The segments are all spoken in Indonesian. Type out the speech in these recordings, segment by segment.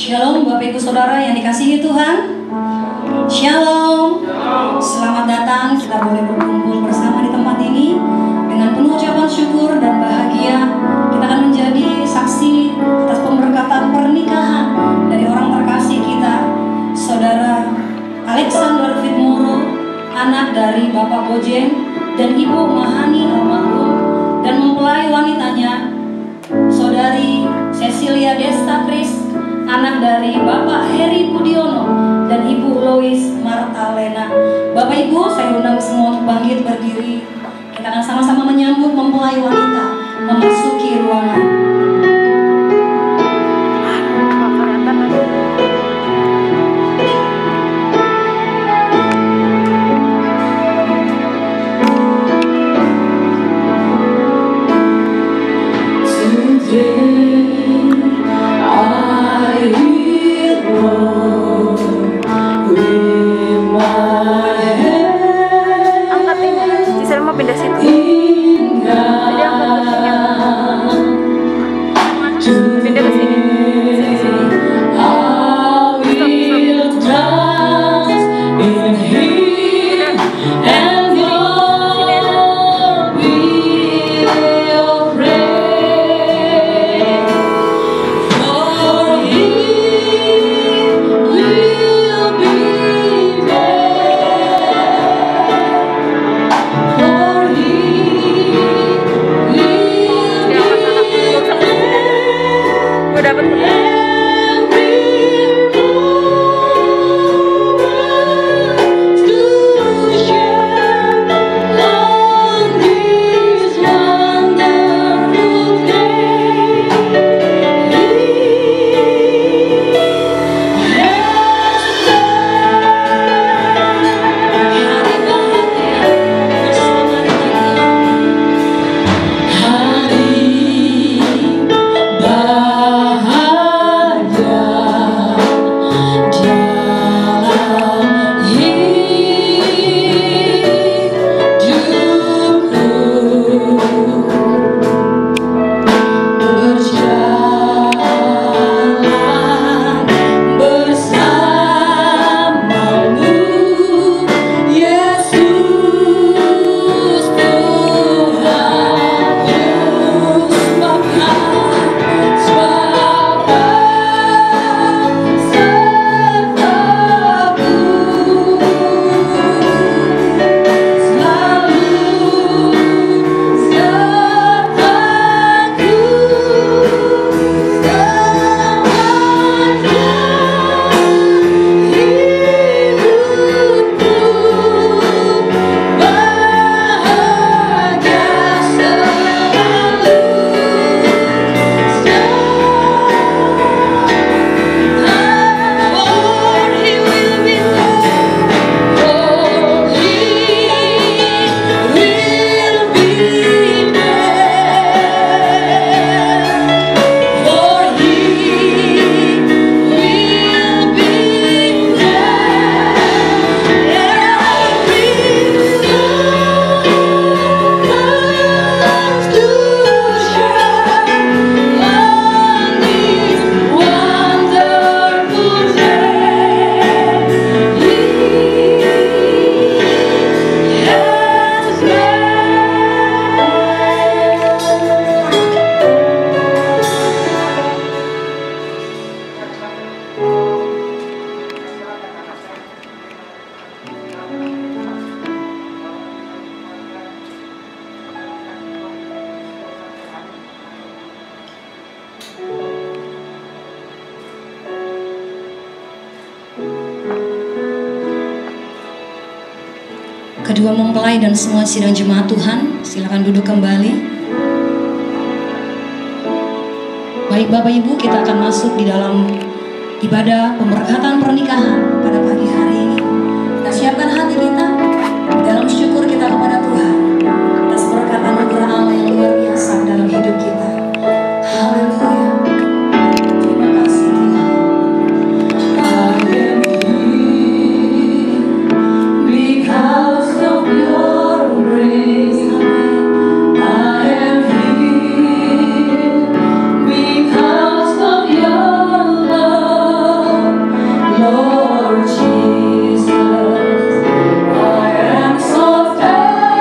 Shalom Bapak Ibu Saudara yang dikasihi Tuhan. Shalom. Selamat datang, kita boleh berkumpul bersama di tempat ini dengan penuh ucapan syukur dan bahagia. Kita akan menjadi saksi atas pemberkatan pernikahan dari orang terkasih kita, Saudara Alexander Fitmoro, anak dari Bapak Bojen dan Ibu Mahani almarhum, dan mempelai wanitanya Saudari Cecilia Desta Kris, anak dari Bapak Heri Budiono dan Ibu Lois Martalena. Bapak Ibu, saya undang semua untuk bangkit berdiri. Kita akan sama-sama menyambut mempelai wanita memasuki ruangan. Pindah situ. Jadi pindah ke sini. Sini. Hari bahagia. dua mempelai dan semua sidang jemaat Tuhan, silakan duduk kembali. Baik Bapak Ibu, kita akan masuk di dalam ibadah pemberkatan pernikahan pada pagi hari ini. Kita siapkan hati kita di dalam syukur kita kepada Tuhan atas berkat anugerah Allah yang luar biasa dalam hidup kita. Haleluya. Terima kasih Tuhan. Because of your grace, I am here. Because of your love, Lord Jesus, I am so thankful.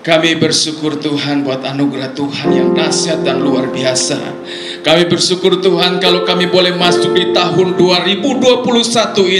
Kami bersyukur Tuhan buat anugerah Tuhan yang dahsyat dan luar biasa. Kami bersyukur Tuhan kalau kami boleh masuk di tahun 2021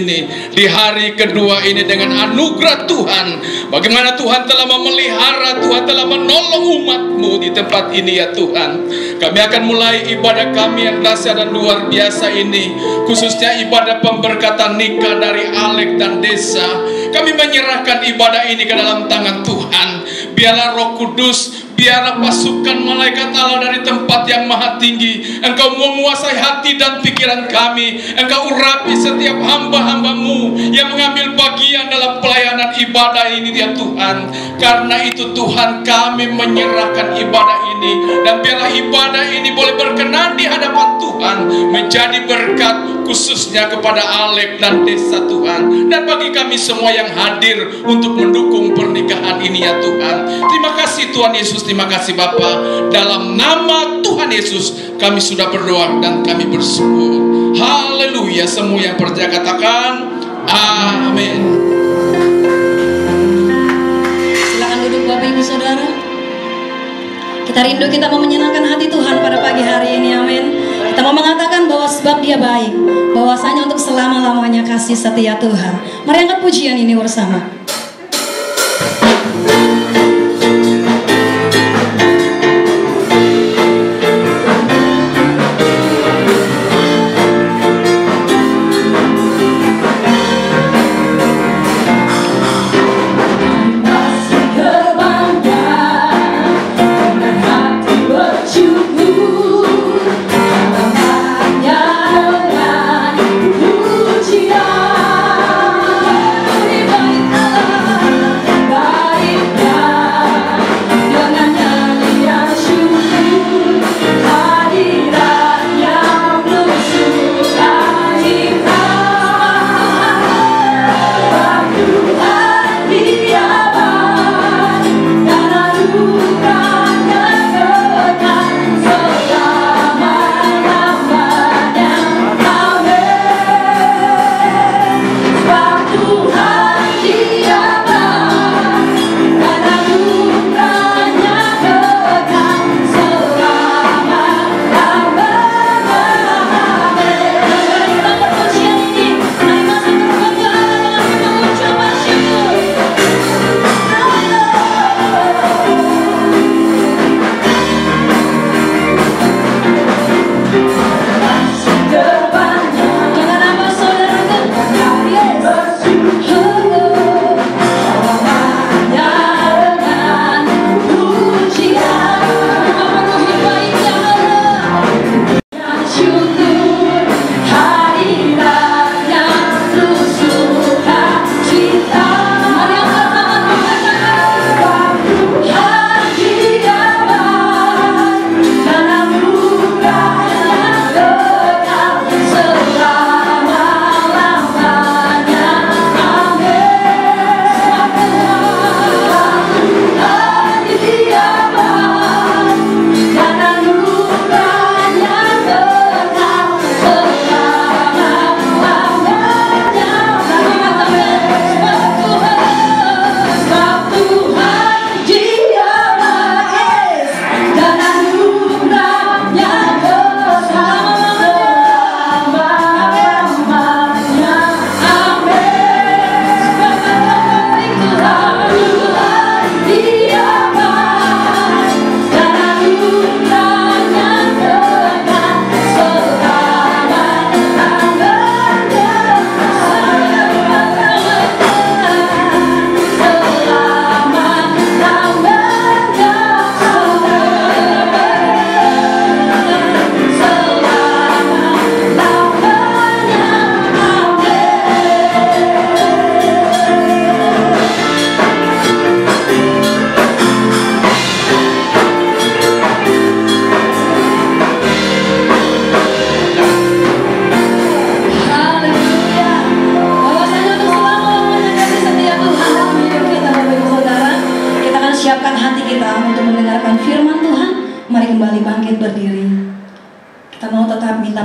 ini, di hari kedua ini dengan anugerah Tuhan. Bagaimana Tuhan telah memelihara, Tuhan telah menolong umat-Mu di tempat ini ya Tuhan. Kami akan mulai ibadah kami yang dahsyat dan luar biasa ini, khususnya ibadah pemberkatan nikah dari Alek dan Desa. Kami menyerahkan ibadah ini ke dalam tangan Tuhan. Biarlah Roh Kudus, biarlah pasukan malaikat Allah dari tempat yang maha tinggi, Engkau menguasai hati dan pikiran kami. Engkau urapi setiap hamba-hamba-Mu yang mengambil bagian dalam pelayanan ibadah ini ya Tuhan. Karena itu Tuhan, kami menyerahkan ibadah ini, dan biarlah ibadah ini boleh berkenan di hadapan Tuhan, menjadi berkat khususnya kepada Alek dan Desa Tuhan, dan bagi kami semua yang hadir untuk mendukung pernikahan ini ya Tuhan. Terima kasih Tuhan Yesus, terima kasih Bapa. Dalam nama Tuhan Yesus kami sudah berdoa dan kami bersyukur. Haleluya. Semua yang percaya katakan amin. Silakan duduk Bapak Ibu Saudara. Kita rindu, kita mau menyenangkan hati Tuhan pada pagi hari ini, amin. Kita mau mengatakan bahwa sebab Dia baik, bahwasanya untuk selama-lamanya kasih setia Tuhan. Mari angkat pujian ini bersama.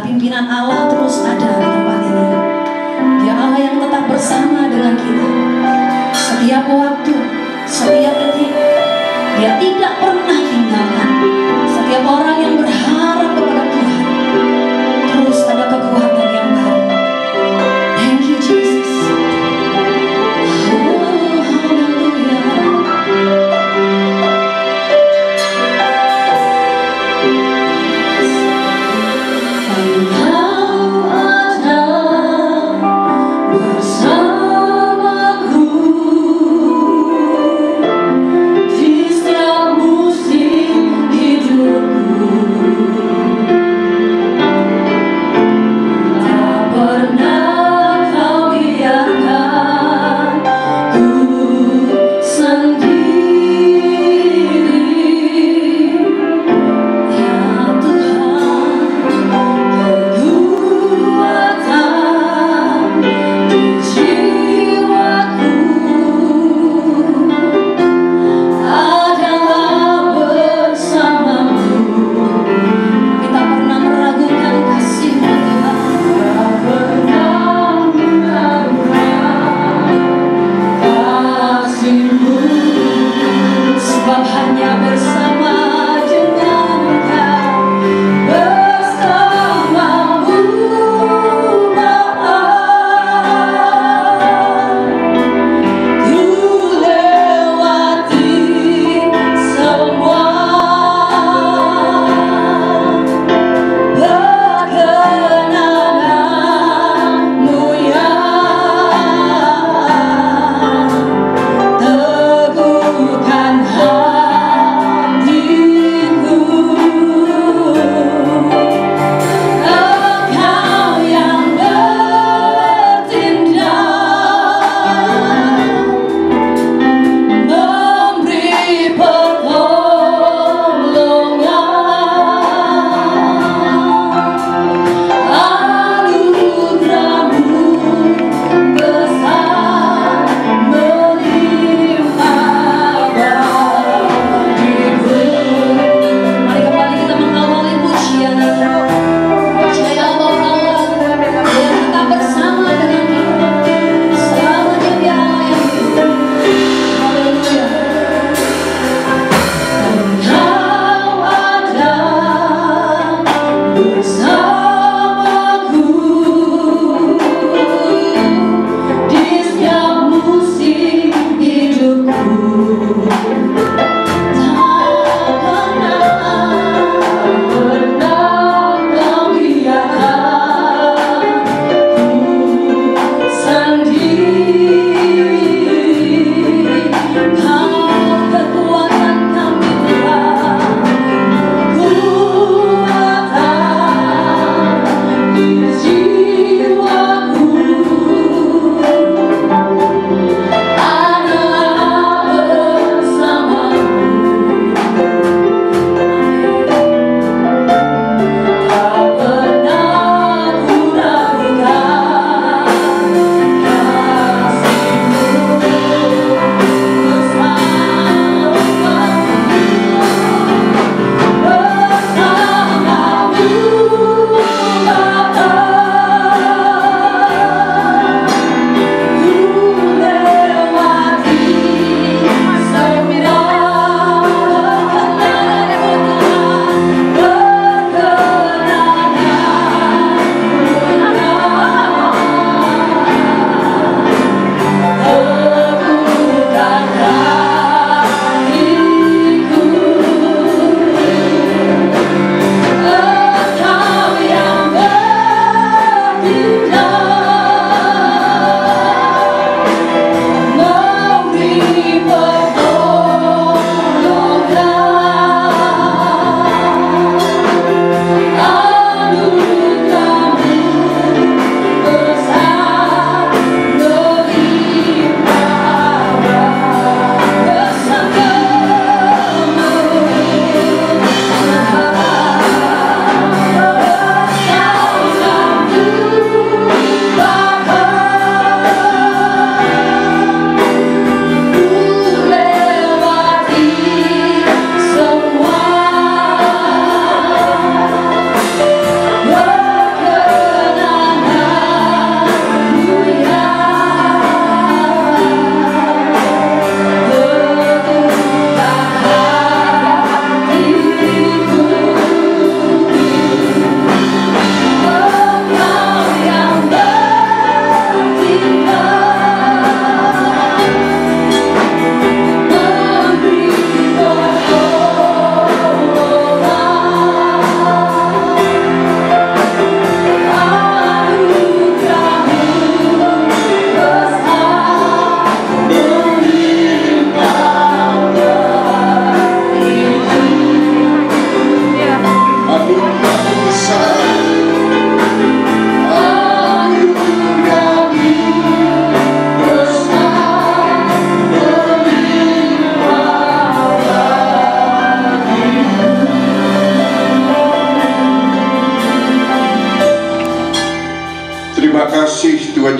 Pimpinan Allah terus ada di tempat ini. Dia Allah yang tetap bersama dengan kita setiap waktu, setiap detik. Dia tidak pernah tinggalkan. Setiap orang yang berharap kepada Tuhan, terus ada kekuatan yang baru. Thank you Jesus. Oh, haleluya. Engkau ada bersamaku di setiap musim hidupku.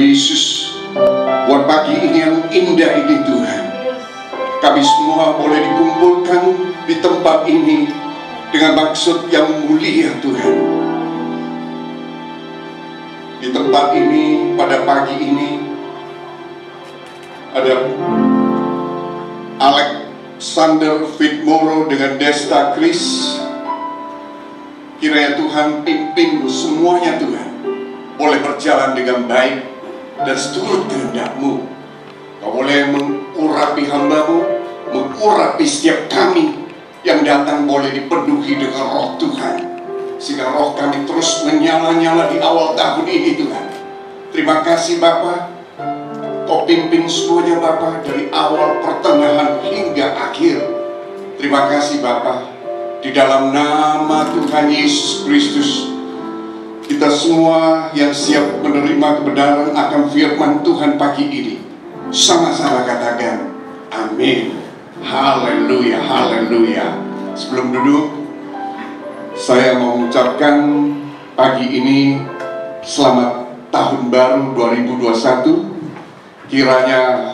Yesus, buat pagi ini yang indah ini Tuhan, kami semua boleh dikumpulkan di tempat ini dengan maksud yang mulia Tuhan. Di tempat ini pada pagi ini ada Alexander Fitmoro dengan Desta Chris. Kiranya Tuhan pimpin semuanya Tuhan, boleh berjalan dengan baik dan seturut kehendak-Mu. Kau boleh mengurapi hamba-Mu, mengurapi setiap kami yang datang, boleh dipenuhi dengan roh Tuhan, sehingga roh kami terus menyala-nyala di awal tahun ini Tuhan. Terima kasih Bapa, Kau pimpin semuanya Bapa, dari awal, pertengahan hingga akhir. Terima kasih Bapa. Di dalam nama Tuhan Yesus Kristus, kita semua yang siap menerima kebenaran akan firman Tuhan pagi ini, sama-sama katakan amin. Haleluya, haleluya. Sebelum duduk, saya mau mengucapkan pagi ini selamat tahun baru 2021. Kiranya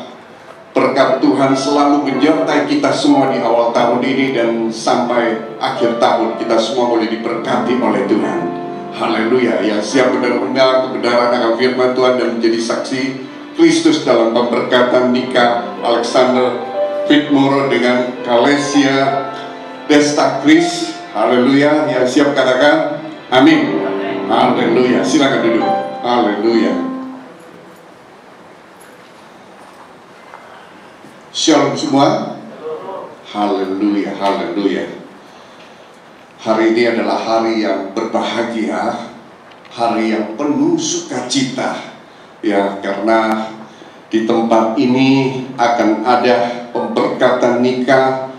berkat Tuhan selalu menyertai kita semua di awal tahun ini dan sampai akhir tahun, kita semua boleh diberkati oleh Tuhan. Haleluya. Yang siap menerima kebenaran akan firman Tuhan dan menjadi saksi Kristus dalam pemberkatan nikah Alexander Fitmoro dengan Kalesia Desta Chris. Haleluya. Yang siap katakan amin. Haleluya. Silakan duduk. Haleluya. Shalom semua. Haleluya, haleluya. Hari ini adalah hari yang berbahagia, hari yang penuh sukacita, ya, karena di tempat ini akan ada pemberkatan nikah.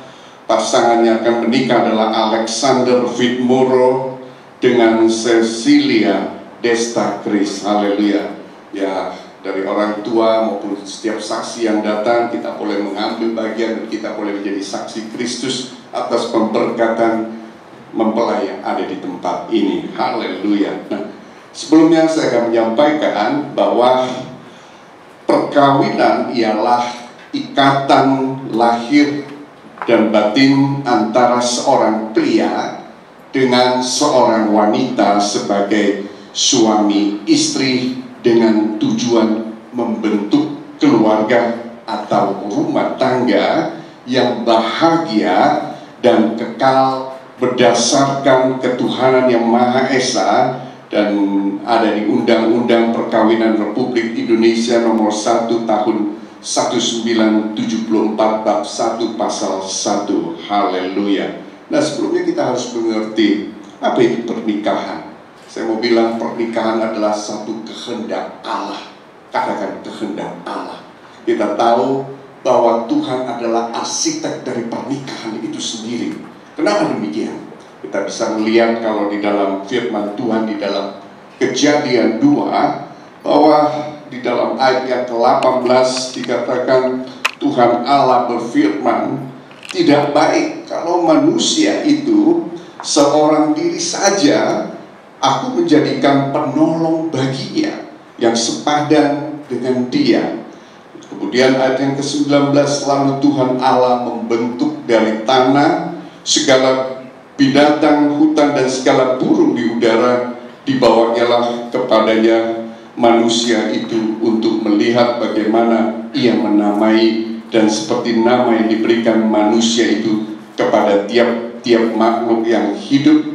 Pasangan yang akan menikah adalah Alexander Fitmoro dengan Cecilia Desta Chris. Haleluya. Ya, dari orang tua maupun setiap saksi yang datang, kita boleh mengambil bagian dan kita boleh menjadi saksi Kristus atas pemberkatan mempelai yang ada di tempat ini. Haleluya. Nah, sebelumnya saya akan menyampaikan bahwa perkawinan ialah ikatan lahir dan batin antara seorang pria dengan seorang wanita sebagai suami istri, dengan tujuan membentuk keluarga atau rumah tangga yang bahagia dan kekal berdasarkan ketuhanan yang Maha Esa, dan ada di Undang-Undang Perkawinan Republik Indonesia nomor 1 tahun 1974 bab 1 pasal 1. Haleluya. Nah, sebelumnya kita harus mengerti apa itu pernikahan. Saya mau bilang pernikahan adalah satu kehendak Allah. Katakan kehendak Allah. Kita tahu bahwa Tuhan adalah arsitek dari pernikahan itu sendiri. Kenapa demikian? Kita bisa melihat kalau di dalam firman Tuhan di dalam Kejadian 2, bahwa di dalam ayat yang ke-18 dikatakan Tuhan Allah berfirman, tidak baik kalau manusia itu seorang diri saja, Aku menjadikan penolong baginya yang sepadan dengan dia. Kemudian ayat yang ke-19, lalu Tuhan Allah membentuk dari tanah segala binatang hutan dan segala burung di udara, dibawanyalah kepadanya manusia itu untuk melihat bagaimana ia menamai, dan seperti nama yang diberikan manusia itu kepada tiap-tiap makhluk yang hidup,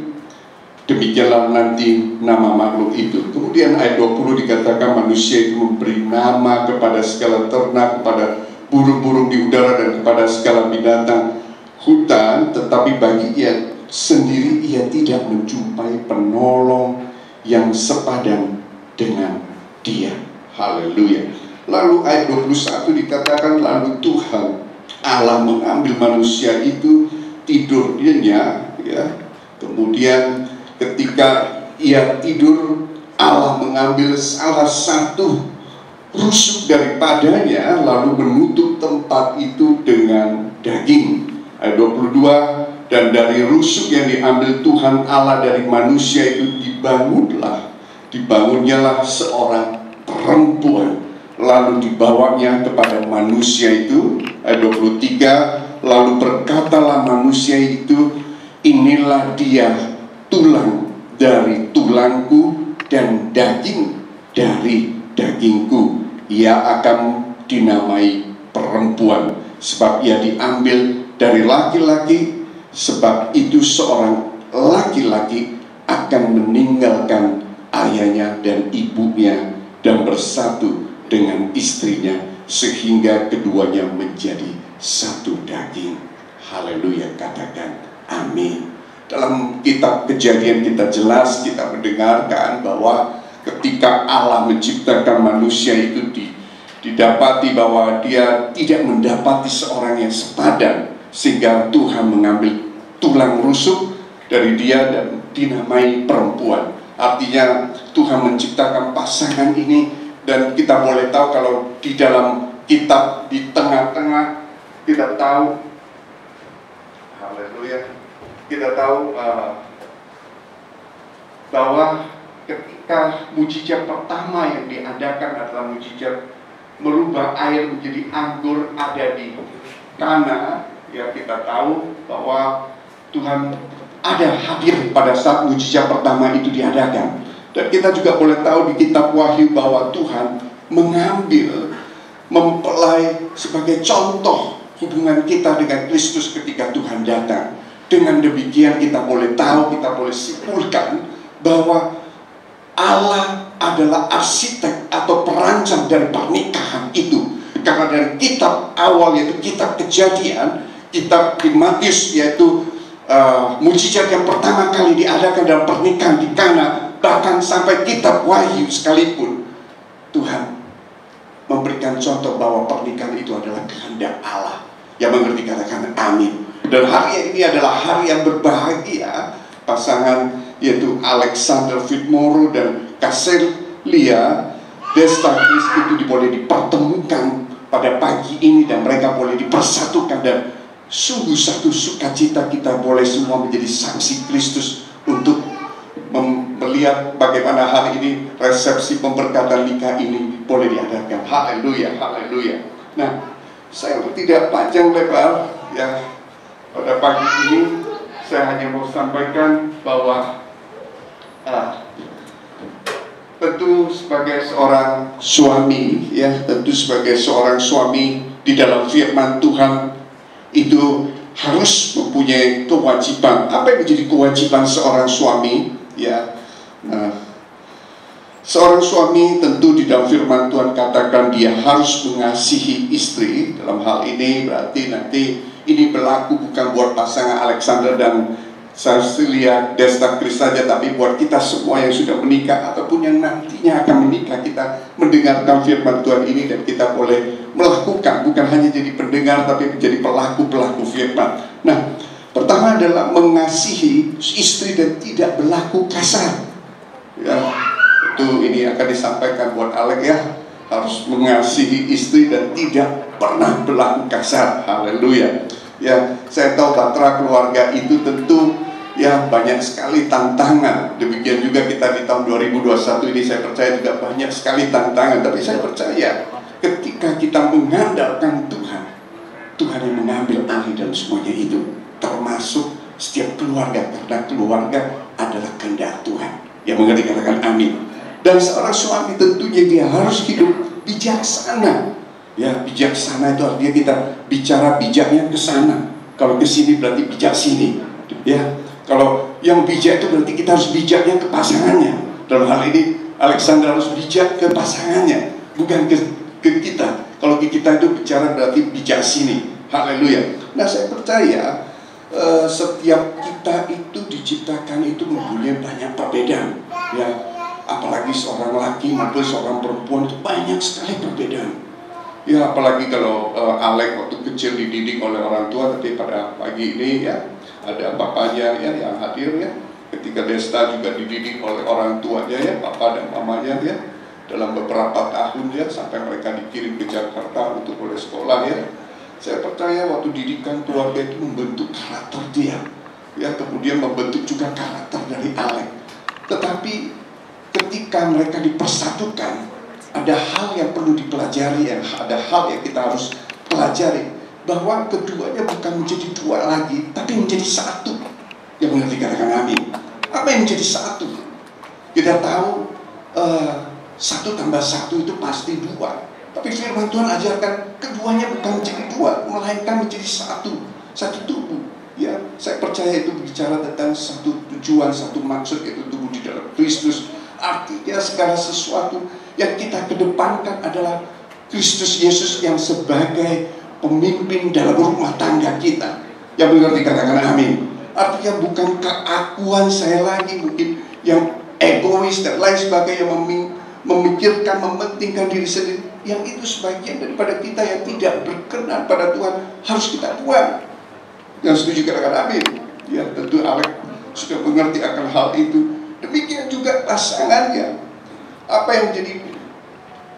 demikianlah nanti nama makhluk itu. Kemudian ayat 20 dikatakan manusia itu memberi nama kepada segala ternak, kepada burung-burung di udara, dan kepada segala binatang hutan, tetapi bagi ia sendiri ia tidak menjumpai penolong yang sepadan dengan dia. Haleluya. Lalu ayat 21 dikatakan lalu Tuhan Allah mengambil manusia itu, tidurnya, ya. Kemudian ketika ia tidur, Allah mengambil salah satu rusuk daripadanya, lalu menutup tempat itu dengan daging. Ayat 22, dan dari rusuk yang diambil Tuhan Allah dari manusia itu dibangunlah seorang perempuan, lalu dibawanya kepada manusia itu. Ayat 23, lalu berkatalah manusia itu, inilah dia, tulang dari tulangku dan daging dari dagingku. Ia akan dinamai perempuan, sebab ia diambil dari laki-laki. Sebab itu seorang laki-laki akan meninggalkan ayahnya dan ibunya dan bersatu dengan istrinya, sehingga keduanya menjadi satu daging. Haleluya, katakan amin. Dalam kitab Kejadian kita jelas, kita mendengarkan bahwa ketika Allah menciptakan manusia itu didapati bahwa dia tidak mendapati seorang yang sepadan, sehingga Tuhan mengambil tulang rusuk dari dia dan dinamai perempuan. Artinya Tuhan menciptakan pasangan ini, dan kita boleh tahu kalau di dalam kitab di tengah-tengah kita tahu, haleluya, kita tahu bahwa ketika mujizat pertama yang diadakan adalah mujizat merubah air menjadi anggur ada di Kana, ya kita tahu bahwa Tuhan ada hadir pada saat mujizat pertama itu diadakan. Dan kita juga boleh tahu di kitab Wahyu bahwa Tuhan mengambil, mempelai sebagai contoh hubungan kita dengan Kristus ketika Tuhan datang. Dengan demikian kita boleh tahu, kita boleh simpulkan bahwa Allah adalah arsitek atau perancang dari pernikahan itu. Karena dari kitab awal, yaitu kitab Kejadian, kitab di Matius, yaitu mujizat yang pertama kali diadakan dalam pernikahan di Kana, bahkan sampai kitab Wahyu sekalipun, Tuhan memberikan contoh bahwa pernikahan itu adalah kehendak Allah. Yang mengerti katakan amin. Dan hari ini adalah hari yang berbahagia. Pasangan yaitu Alexander Fitmoro dan Caselia Destagris itu boleh dipertemukan pada pagi ini, dan mereka boleh dipersatukan, dan sungguh satu sukacita kita boleh semua menjadi saksi Kristus untuk melihat bagaimana hari ini resepsi pemberkatan nikah ini boleh diadakan. Haleluya, haleluya. Nah, saya tidak panjang lebar ya, pada pagi ini saya hanya mau sampaikan bahwa tentu sebagai seorang suami, ya, tentu sebagai seorang suami di dalam firman Tuhan itu harus mempunyai kewajiban. Apa yang menjadi kewajiban seorang suami? Ya, seorang suami tentu di dalam firman Tuhan katakan dia harus mengasihi istri. Dalam hal ini berarti nanti ini berlaku bukan buat pasangan Alexander dan Caselia Destagris saja, tapi buat kita semua yang sudah menikah ataupun yang nantinya akan menikah. Kita mendengarkan firman Tuhan ini dan kita boleh melakukan, bukan hanya jadi pendengar tapi menjadi pelaku-pelaku firman. Nah, pertama adalah mengasihi istri dan tidak berlaku kasar. Ya, itu ini akan disampaikan buat Alek ya, harus mengasihi istri dan tidak pernah berlaku kasar. Haleluya. Ya, saya tahu bahtera keluarga itu tentu ya banyak sekali tantangan. Demikian juga kita di tahun 2021 ini saya percaya juga banyak sekali tantangan. Tapi saya percaya ketika kita mengandalkan Tuhan, Tuhan yang mengambil alih dalam semuanya itu, termasuk setiap keluarga, karena keluarga adalah kehendak Tuhan. Yang mengerti katakan amin. Dan seorang suami tentunya dia harus hidup bijaksana. Ya, bijaksana itu artinya kita bicara bijaknya ke sana. Kalau ke sini berarti bijak sini. Ya, kalau yang bijak itu berarti kita harus bijaknya ke pasangannya. Dalam hal ini Alexander harus bijak ke pasangannya, bukan ke kita. Kalau ke kita itu bicara berarti bijak sini. Haleluya. Nah, saya percaya setiap kita itu diciptakan itu mempunyai banyak perbedaan. Ya, apalagi seorang laki maupun seorang perempuan itu banyak sekali perbedaan. Ya, apalagi kalau Alek waktu kecil dididik oleh orang tua, tapi pada pagi ini ya ada bapaknya ya yang hadir ya. Ketika Desta juga dididik oleh orang tuanya ya, papa dan mamanya ya, dalam beberapa tahun ya, sampai mereka dikirim ke Jakarta untuk boleh sekolah ya. Saya percaya waktu didikan keluarga itu membentuk karakter dia, ya, kemudian membentuk juga karakter dari Alek. Tetapi ketika mereka dipersatukan, ada hal yang perlu dipelajari, ada hal yang kita harus pelajari, bahwa keduanya bukan menjadi dua lagi, tapi menjadi satu. Yang mengerti katakan amin. Apa yang menjadi satu? Kita tahu 1 tambah 1 itu pasti 2. Tapi firman Tuhan ajarkan keduanya bukan menjadi 2, melainkan menjadi satu tubuh. Ya, saya percaya itu bicara tentang satu tujuan, satu maksud, yaitu tubuh di dalam Kristus. Artinya segala sesuatu yang kita kedepankan adalah Kristus Yesus yang sebagai pemimpin dalam rumah tangga kita. Yang mengerti katakan amin. Artinya bukan keakuan saya lagi mungkin yang egois dan lain sebagainya, memikirkan, mementingkan diri sendiri. Yang itu sebagian daripada kita yang tidak berkenan pada Tuhan harus kita buang. Yang setuju katakan amin. Ya, tentu Alex sudah mengerti akan hal itu. Demikian juga pasangannya. Apa yang menjadi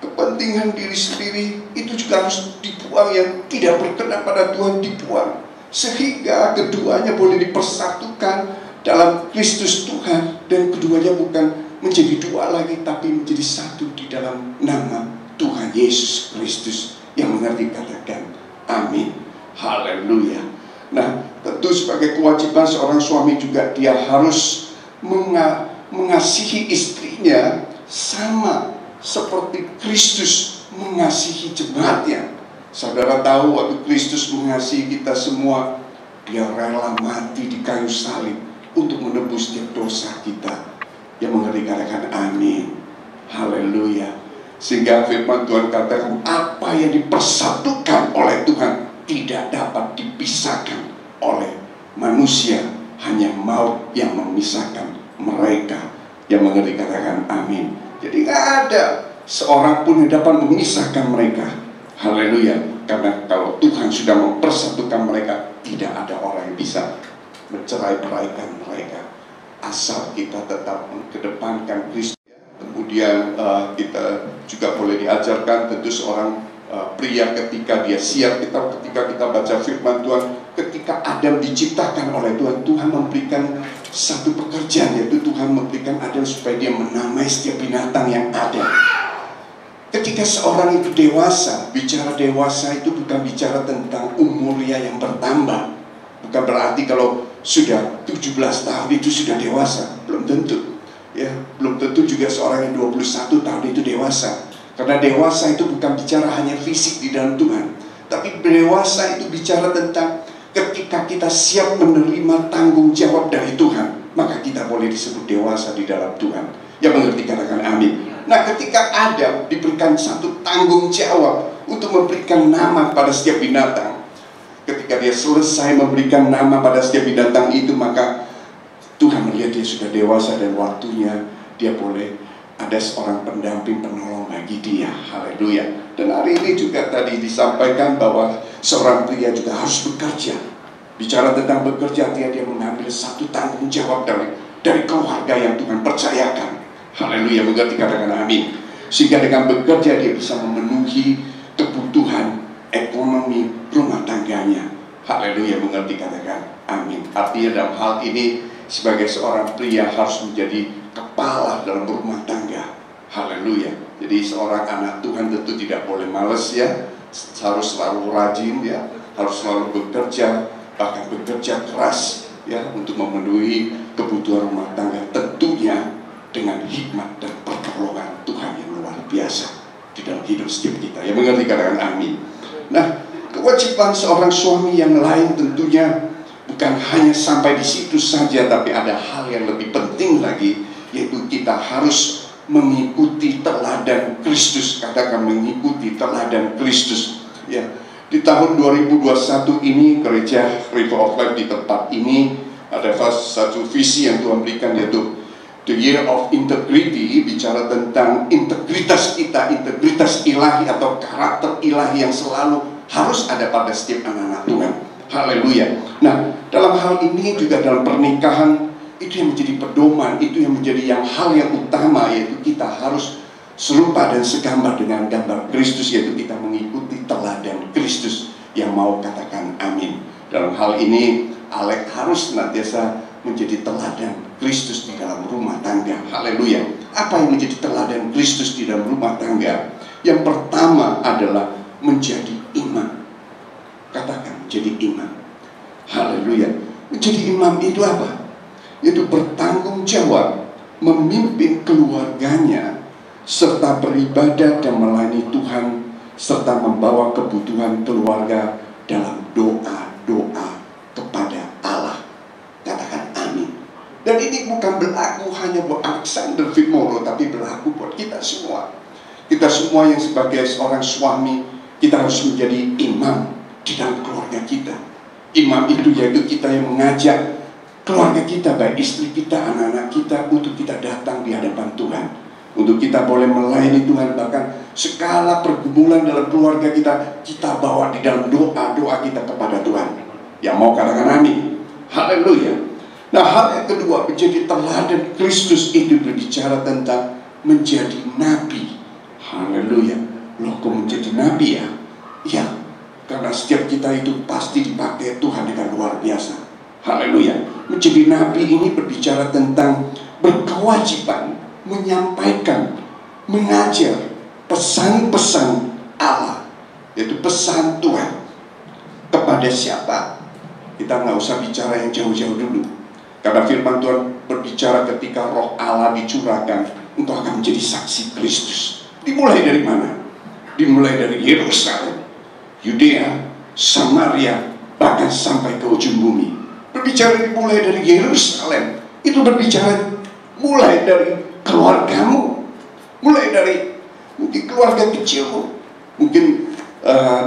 kepentingan diri sendiri itu juga harus dibuang, yang tidak berkenan pada Tuhan dibuang. Sehingga keduanya boleh dipersatukan dalam Kristus Tuhan, dan keduanya bukan menjadi dua lagi, tapi menjadi satu di dalam nama Tuhan Yesus Kristus. Yang mengerti katakan amin. Haleluya. Nah, tentu sebagai kewajiban seorang suami juga dia harus mengasihi istrinya sama seperti Kristus mengasihi jemaatnya. Saudara tahu waktu Kristus mengasihi kita semua, dia rela mati di kayu salib untuk menebus setiap dosa kita. Yang mengerti katakan amin. Haleluya. Sehingga firman Tuhan katakan apa yang dipersatukan oleh Tuhan tidak dapat dipisahkan oleh manusia. Hanya maut yang memisahkan mereka. Yang mengerti katakan amin. Jadi gak ada seorang pun yang dapat memisahkan mereka. Haleluya. Karena kalau Tuhan sudah mempersatukan mereka, tidak ada orang yang bisa mencerai-beraikan mereka, asal kita tetap mengedepankan Kristus. Kemudian kita juga boleh diajarkan tentu seorang pria ketika dia siap, ketika kita baca firman Tuhan, ketika Adam diciptakan oleh Tuhan, Tuhan memberikan satu pekerjaan, yaitu Tuhan memberikan Adam supaya dia menamai setiap binatang yang ada. Ketika seorang itu dewasa, bicara dewasa itu bukan bicara tentang umurnya yang bertambah. Bukan berarti kalau sudah 17 tahun itu sudah dewasa. Belum tentu. Ya, belum tentu juga seorang yang 21 tahun itu dewasa. Karena dewasa itu bukan bicara hanya fisik di dalam Tuhan. Tapi dewasa itu bicara tentang ketika kita siap menerima tanggung jawab dari Tuhan, maka kita boleh disebut dewasa di dalam Tuhan. Yang mengerti katakan amin. Nah, ketika Adam diberikan satu tanggung jawab untuk memberikan nama pada setiap binatang, ketika dia selesai memberikan nama pada setiap binatang itu, maka Tuhan melihat dia sudah dewasa dan waktunya dia boleh ada seorang pendamping, penolong bagi dia. Haleluya. Dan hari ini juga tadi disampaikan bahwa seorang pria juga harus bekerja. Bicara tentang bekerja, dia mengambil satu tanggung jawab dari keluarga yang Tuhan percayakan. Haleluya, mengerti katakan amin. Sehingga dengan bekerja dia bisa memenuhi kebutuhan ekonomi rumah tangganya. Haleluya, mengerti katakan amin. Artinya dalam hal ini sebagai seorang pria harus menjadi kepala dalam rumah tangga. Haleluya. Jadi seorang anak Tuhan tentu tidak boleh malas ya. Harus selalu rajin ya. Harus selalu bekerja, bahkan bekerja keras ya, untuk memenuhi kebutuhan rumah tangga, tentunya dengan hikmat dan pertolongan Tuhan yang luar biasa di dalam hidup setiap kita. Yang mengerti katakan amin. Nah, kewajiban seorang suami yang lain tentunya bukan hanya sampai di situ saja, tapi ada hal yang lebih penting lagi, yaitu kita harus mengikuti teladan Kristus. Katakan mengikuti teladan Kristus. Ya, di tahun 2021 ini gereja River of Life di tempat ini ada satu visi yang Tuhan berikan, yaitu The Year of Integrity. Bicara tentang integritas kita, integritas ilahi atau karakter ilahi yang selalu harus ada pada setiap anak-anak Tuhan. Haleluya. Nah, dalam hal ini juga dalam pernikahan, itu yang menjadi pedoman, itu yang menjadi hal yang utama, yaitu kita harus serupa dan segambar dengan gambar Kristus, yaitu kita mengikuti teladan Kristus. Yang mau katakan amin. Dalam hal ini Alex harus senantiasa menjadi teladan Kristus di dalam rumah tangga. Haleluya. Apa yang menjadi teladan Kristus di dalam rumah tangga? Yang pertama adalah menjadi imam. Katakan, menjadi imam. Haleluya. Menjadi imam itu apa? Itu bertanggung jawab, memimpin keluarganya, serta beribadah dan melayani Tuhan, serta membawa kebutuhan keluarga dalam doa-doa kepada Allah. Katakan amin. Dan ini bukan berlaku hanya buat Alexander Fitmoro, tapi berlaku buat kita semua. Kita semua yang sebagai seorang suami, kita harus menjadi imam di dalam keluarga kita. Imam itu yaitu kita yang mengajak keluarga kita, baik istri kita, anak-anak kita, untuk kita datang di hadapan Tuhan, untuk kita boleh melayani Tuhan. Bahkan segala pergumulan dalam keluarga kita, kita bawa di dalam doa-doa kita kepada Tuhan. Yang mau katakan amin. Haleluya. Nah, hal yang kedua, menjadi teladan Kristus itu berbicara tentang menjadi nabi. Haleluya. Loh, kok menjadi nabi ya? Ya, karena setiap kita itu pasti dipakai Tuhan dengan luar biasa. Haleluya. Menjadi nabi ini berbicara tentang berkewajiban menyampaikan, mengajar pesan-pesan Allah, yaitu pesan Tuhan. Kepada siapa? Kita nggak usah bicara yang jauh-jauh dulu, karena firman Tuhan berbicara ketika roh Allah dicurahkan, engkau akan menjadi saksi Kristus. Dimulai dari mana? Dimulai dari Yerusalem, Yudea, Samaria, bahkan sampai ke ujung bumi. Berbicara dimulai dari Yerusalem, itu berbicara mulai dari keluargamu, mulai dari mungkin keluarga kecilmu, mungkin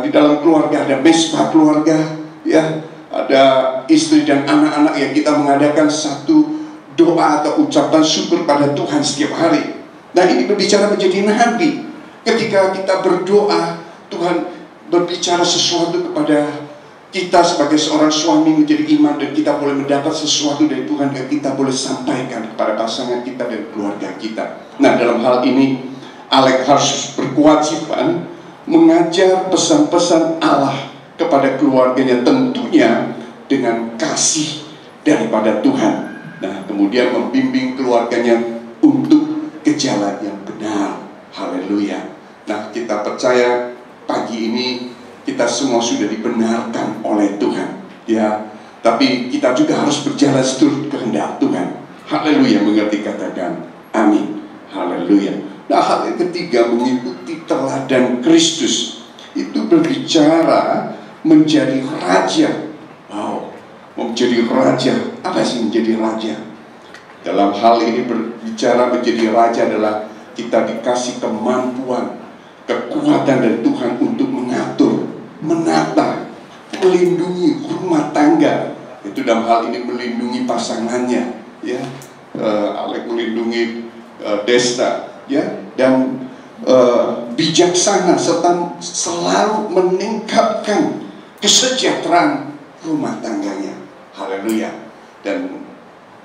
di dalam keluarga ada mesbah keluarga, ya, ada istri dan anak-anak yang kita mengadakan satu doa atau ucapan syukur pada Tuhan setiap hari. Nah, ini berbicara menjadi nabi. Ketika kita berdoa, Tuhan berbicara sesuatu kepada kita sebagai seorang suami menjadi imam, dan kita boleh mendapat sesuatu dari Tuhan yang kita boleh sampaikan kepada pasangan kita dan keluarga kita. Nah, dalam hal ini Alex harus berkewajiban mengajar pesan-pesan Allah kepada keluarganya, tentunya dengan kasih daripada Tuhan. Nah, kemudian membimbing keluarganya untuk ke jalan yang benar. Haleluya. Nah, kita percaya pagi ini kita semua sudah dibenarkan oleh Tuhan, ya. Tapi kita juga harus berjalan seturut kehendak Tuhan. Haleluya, mengerti, katakan amin. Haleluya. Nah, hal yang ketiga, mengikuti teladan Kristus, itu berbicara menjadi raja. Wow, menjadi raja. Apa sih menjadi raja? Dalam hal ini berbicara menjadi raja adalah kita dikasih kemampuan, kekuatan dari Tuhan untuk mengatur, menata, melindungi rumah tangga. Itu dalam hal ini melindungi pasangannya, ya. Alex melindungi Desta, ya, dan bijaksana serta selalu meningkatkan kesejahteraan rumah tangganya. Haleluya. Dan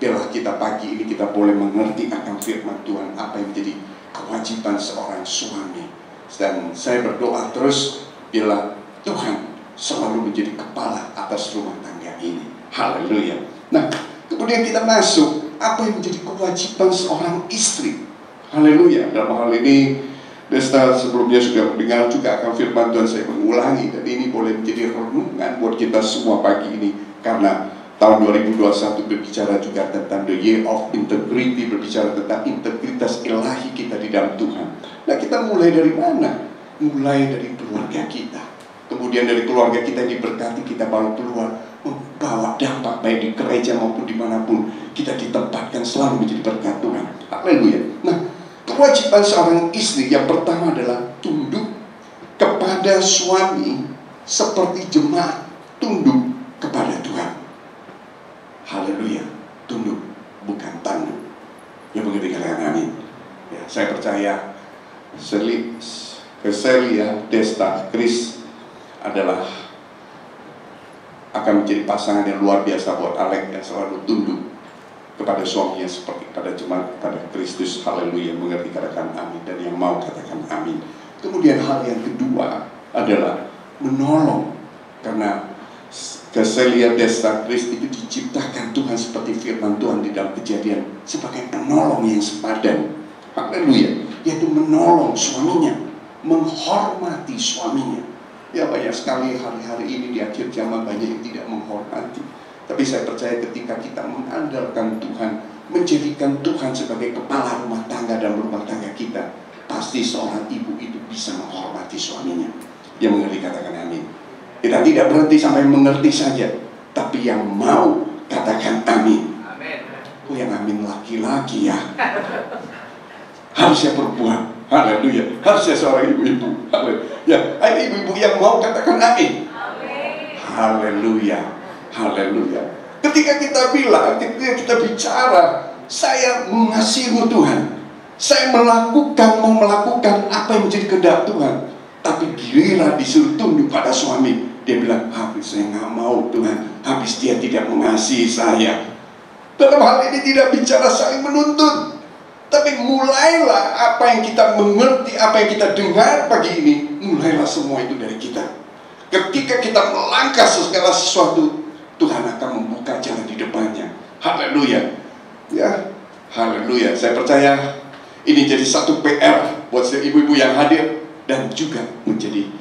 biarlah kita pagi ini kita boleh mengerti akan firman Tuhan, apa yang menjadi kewajiban seorang suami. Dan saya berdoa terus biarlah Tuhan selalu menjadi kepala atas rumah tangga ini. Haleluya. Nah, kemudian kita masuk, apa yang menjadi kewajiban seorang istri. Haleluya. Dalam hal ini Desta sebelumnya sudah mendengar juga akan firman Tuhan, saya mengulangi, dan ini boleh menjadi renungan buat kita semua pagi ini, karena tahun 2021 berbicara juga tentang the year of integrity, berbicara tentang integritas ilahi kita di dalam Tuhan. Nah, kita mulai dari mana? Mulai dari keluarga kita. Kemudian dari keluarga kita yang diberkati, kita baru keluar membawa dampak baik di gereja maupun dimanapun kita ditempatkan, selalu menjadi berkat Tuhan. Haleluya. Nah, kewajiban seorang istri yang pertama adalah tunduk kepada suami seperti jemaat tunduk kepada Tuhan. Haleluya. Tunduk, bukan tanduk. Yang mengerti, katakan amin. Ya, saya percaya Celia, Desta, Chris adalah akan menjadi pasangan yang luar biasa buat Alex, yang selalu tunduk kepada suaminya seperti pada jemaat, kepada Kristus. Haleluya, mengerti, katakan amin. Dan yang mau katakan amin. Kemudian hal yang kedua adalah menolong, karena Celia, Desta, Chris itu diciptakan Tuhan Tuhan seperti firman Tuhan di dalam Kejadian, sebagai penolong yang sepadan. Haleluya. Yaitu menolong suaminya, menghormati suaminya. Ya, banyak sekali hari-hari ini di akhir zaman banyak yang tidak menghormati. Tapi saya percaya ketika kita mengandalkan Tuhan, menjadikan Tuhan sebagai kepala rumah tangga dan rumah tangga kita, pasti seorang ibu itu bisa menghormati suaminya. Yang mengerti katakan amin. Kita tidak berhenti sampai mengerti saja, tapi yang mau katakan amin. Oh, yang amin laki-laki ya. Harusnya perempuan. Haleluya. Harusnya seorang ibu-ibu. Ya, ayo ibu-ibu yang mau katakan amin. Haleluya. Haleluya. Ketika kita bilang, ketika kita bicara, saya mengasihimu Tuhan, saya mau melakukan apa yang menjadi kehendak Tuhan, tapi giliran disuruh tunduk pada suami, dia bilang, habis saya nggak mau Tuhan, habis dia tidak mengasihi saya. Dalam hal ini tidak bicara saling menuntut, tapi mulailah apa yang kita mengerti, apa yang kita dengar pagi ini, mulailah semua itu dari kita. Ketika kita melangkah segala sesuatu, Tuhan akan membuka jalan di depannya. Haleluya. Ya, haleluya. Saya percaya ini jadi satu PR buat ibu-ibu yang hadir, dan juga menjadi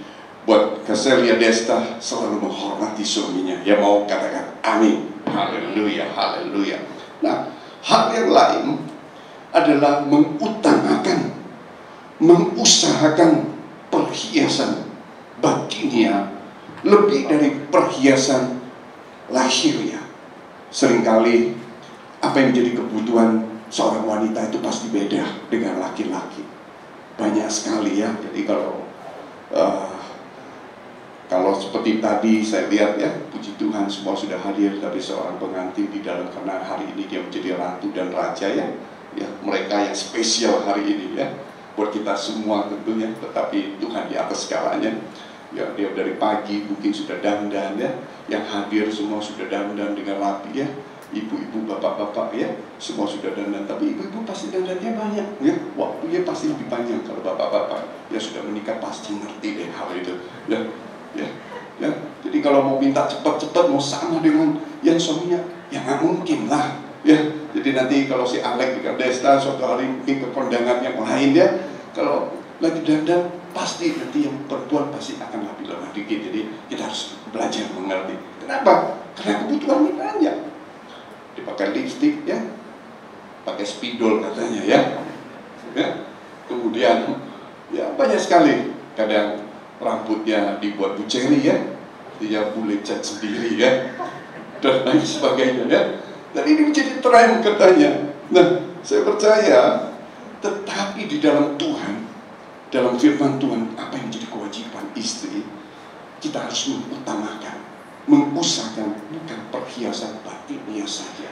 buat Caselia Desta selalu menghormati suaminya. Ya, mau katakan amin. Haleluya, haleluya. Nah, hal yang lain adalah mengutamakan, mengusahakan perhiasan batinnya lebih dari perhiasan lahirnya. Seringkali apa yang menjadi kebutuhan seorang wanita itu pasti beda dengan laki-laki. Banyak sekali ya. Jadi kalau seperti tadi saya lihat ya, puji Tuhan semua sudah hadir, dari seorang pengantin di dalam, karena hari ini dia menjadi ratu dan raja ya. Ya, mereka yang spesial hari ini ya, buat kita semua tentunya. Tetapi Tuhan di atas segalanya. Ya, dia dari pagi mungkin sudah dandan ya, yang hadir semua sudah dandan dengan rapi ya, ibu-ibu, bapak-bapak ya, semua sudah dandan. Tapi ibu-ibu pasti dandannya banyak ya, waktunya pasti lebih panjang. Kalau bapak-bapak ya sudah menikah pasti ngerti deh hal itu ya. Jadi kalau mau minta cepat-cepat, mau sama dengan yang suaminya, ya nggak mungkin lah ya. Jadi nanti kalau si Alek dengan Desta suatu hari mungkin ke kondangan yang lain ya, kalau lagi dandan pasti nanti yang perempuan pasti akan lebih lemah dikit. Jadi kita harus belajar mengerti. Kenapa? Karena kebutuhannya banyak. Dipakai lipstick ya, pakai spidol katanya ya. Kemudian ya banyak sekali. Kadang rambutnya dibuat buceri ya, dia boleh cat sendiri ya, dan lain sebagainya ya. Dan ini menjadi tren katanya. Nah, saya percaya, tetapi di dalam Tuhan, dalam firman Tuhan, apa yang menjadi kewajiban istri, kita harus mengutamakan, mengusahakan bukan perhiasan batinnya saja.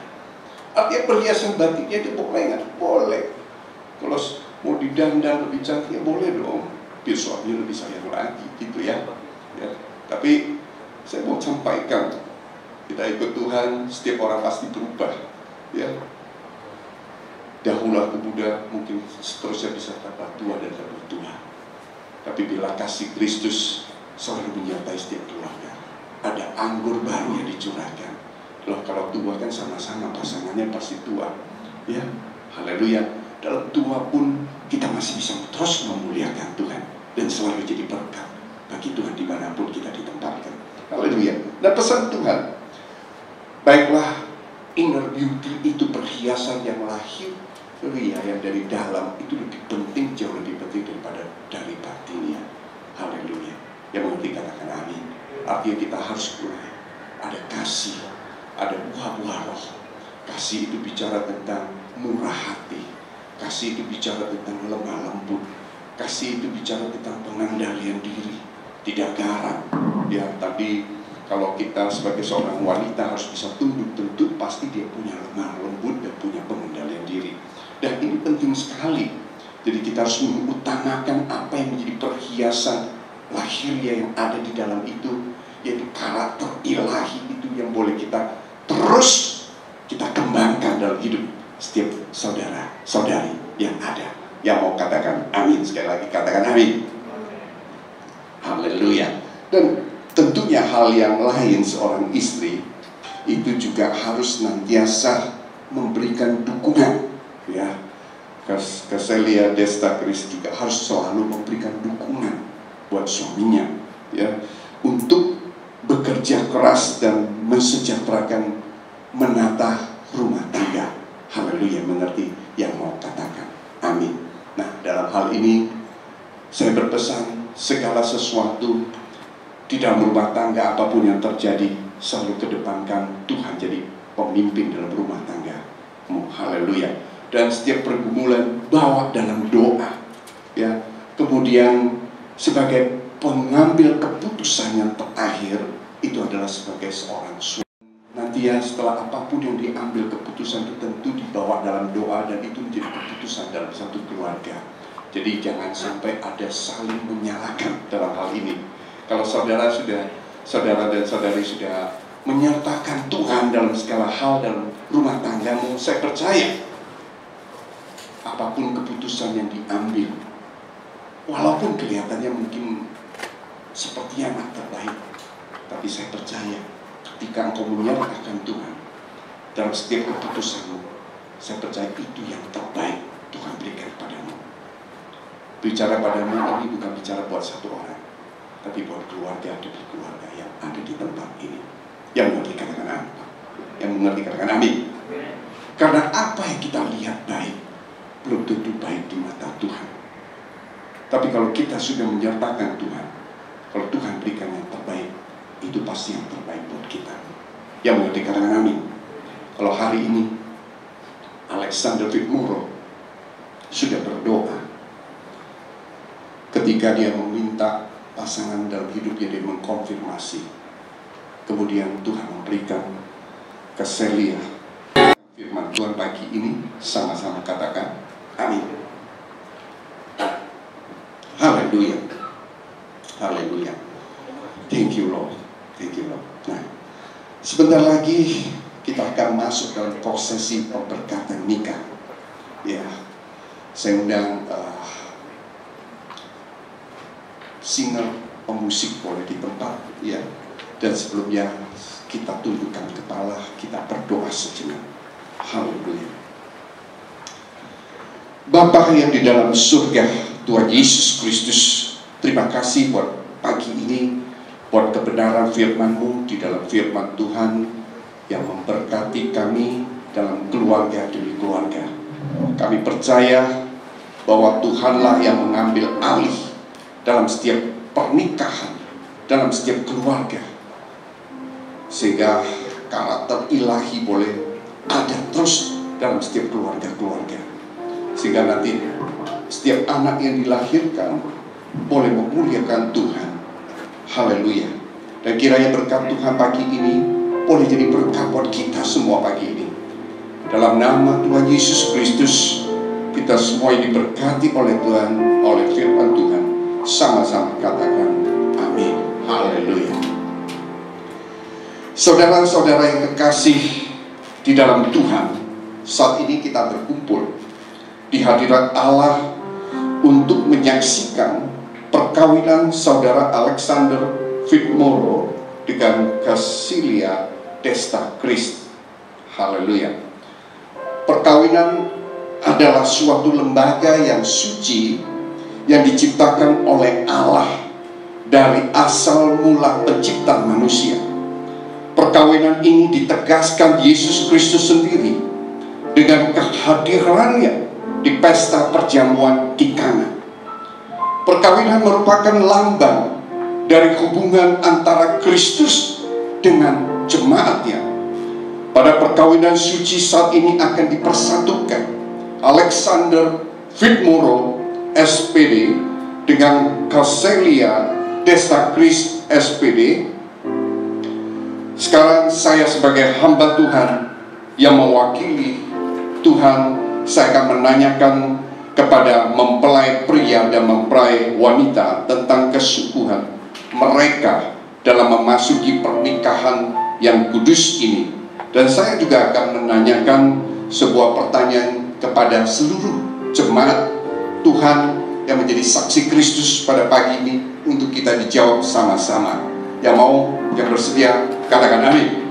Artinya perhiasan batinnya itu boleh nggak? Boleh. Kalau mau didandan lebih cantik, ya boleh dong. Biar suaminya lebih sayang lagi, gitu ya. Tapi saya mau sampaikan, kita ikut Tuhan, setiap orang pasti berubah. Ya. Dahulu aku muda, mungkin seterusnya bisa tambah tua dan tambah tua. Tapi bila kasih Kristus selalu menyertai setiap keluarga, ada anggur baru yang dicurahkan. Loh, kalau tua kan sama-sama pasangannya pasti tua. Ya, haleluya. Dalam tua pun kita masih bisa terus memuliakan Tuhan dan selalu jadi berkat bagi Tuhan dimanapun kita ditempatkan. Haleluya. Dan pesan Tuhan, baiklah, inner beauty itu perhiasan yang lahir, yang dari dalam itu lebih penting, jauh lebih penting daripada dari batinnya. Haleluya. Yang mengerti katakan amin. Artinya kita harus mulai ada kasih, ada buah-buah roh. Kasih itu bicara tentang murah hati. Kasih itu bicara tentang lemah lembut. Kasih itu bicara tentang pengendalian diri, tidak garang. Ya, tadi kalau kita sebagai seorang wanita harus bisa tunduk, pasti dia punya lemah lembut dan punya pengendalian diri. Dan ini penting sekali. Jadi kita harus mengutamakan apa yang menjadi perhiasan lahirnya yang ada di dalam itu, yaitu karakter ilahi itu yang boleh kita terus kita kembangkan dalam hidup setiap saudara-saudari yang ada. Yang mau katakan amin, sekali lagi katakan amin. Haleluya. Dan tentunya hal yang lain seorang istri itu juga harus senantiasa memberikan dukungan, ya. Cassilia Desta Chris juga harus selalu memberikan dukungan buat suaminya, ya, untuk bekerja keras dan mensejahterakan, menata rumah tangga. Haleluya, mengerti yang mau katakan? Amin. Nah, dalam hal ini saya berpesan, segala sesuatu di dalam rumah tangga apapun yang terjadi, selalu kedepankan Tuhan jadi pemimpin dalam rumah tanggamu. Haleluya. Dan setiap pergumulan bawa dalam doa, ya. Kemudian sebagai pengambil keputusan yang terakhir itu adalah sebagai seorang suami. Nanti ya, setelah apapun yang diambil keputusan itu tentu dibawa dalam doa, dan itu menjadi keputusan dalam satu keluarga. Jadi jangan sampai ada saling menyalahkan dalam hal ini. Kalau saudara dan saudari sudah menyertakan Tuhan dalam segala hal dalam rumah tanggamu, saya percaya apapun keputusan yang diambil, walaupun kelihatannya mungkin seperti yang terbaik, tapi saya percaya ketika engkau menyerahkan Tuhan dalam setiap keputusanmu, saya percaya itu yang terbaik Tuhan berikan padamu. Bicara padamu ini bukan bicara buat satu orang, tapi buat keluarga demi keluarga yang ada di tempat ini. Yang mengerti katakan apa? Yang mengerti katakan amin. Karena apa yang kita lihat baik belum tentu baik di mata Tuhan. Tapi kalau kita sudah menyertakan Tuhan, kalau Tuhan berikan yang terbaik, itu pasti yang terbaik buat kita. Yang mengerti katakan amin. Kalau hari ini Alexander Fitmoro sudah berdoa ketika dia meminta pasangan dalam hidupnya, dia mengkonfirmasi, kemudian Tuhan memberikan Cassilia. Firman Tuhan pagi ini sama-sama katakan amin. Haleluya. Haleluya. Thank you Lord. Thank you Lord. Nah, sebentar lagi kita akan masuk dalam prosesi pemberkatan nikah. Ya, saya undang singer, pemusik boleh di tempat, ya. Dan sebelumnya kita tundukkan kepala, kita berdoa sejenak. Haleluya. Bapa yang di dalam surga, Tuhan Yesus Kristus, terima kasih buat pagi ini, buat kebenaran firman-Mu di dalam firman Tuhan yang memberkati kami dalam keluarga demi keluarga. Kami percaya bahwa Tuhanlah yang mengambil alih dalam setiap pernikahan, dalam setiap keluarga, sehingga karakter ilahi boleh ada terus dalam setiap keluarga-keluarga, sehingga nanti setiap anak yang dilahirkan boleh memuliakan Tuhan. Haleluya. Dan kiranya berkat Tuhan pagi ini boleh jadi berkat buat kita semua pagi ini. Dalam nama Tuhan Yesus Kristus, kita semua yang diberkati oleh Tuhan, oleh firman Tuhan, sama-sama katakan amin. Haleluya. Saudara-saudara yang kekasih di dalam Tuhan, saat ini kita berkumpul di hadirat Allah untuk menyaksikan perkawinan saudara Alexander Fitmoro dengan Cassilia Desta Chris. Haleluya. Perkawinan adalah suatu lembaga yang suci yang diciptakan oleh Allah dari asal mula pencipta manusia. Perkawinan ini ditegaskan Yesus Kristus sendiri dengan kehadirannya di pesta perjamuan di Kana. Perkawinan merupakan lambang dari hubungan antara Kristus dengan jemaatnya. Pada perkawinan suci saat ini akan dipersatukan Alexander Fitmoro SPD dengan Cassilia Desta Chris SPD. Sekarang saya sebagai hamba Tuhan yang mewakili Tuhan, saya akan menanyakan kepada mempelai pria dan mempelai wanita tentang kesungguhan mereka dalam memasuki pernikahan yang kudus ini. Dan saya juga akan menanyakan sebuah pertanyaan kepada seluruh jemaat Tuhan yang menjadi saksi Kristus pada pagi ini, untuk kita dijawab sama-sama. Yang mau, yang bersedia, katakan amin.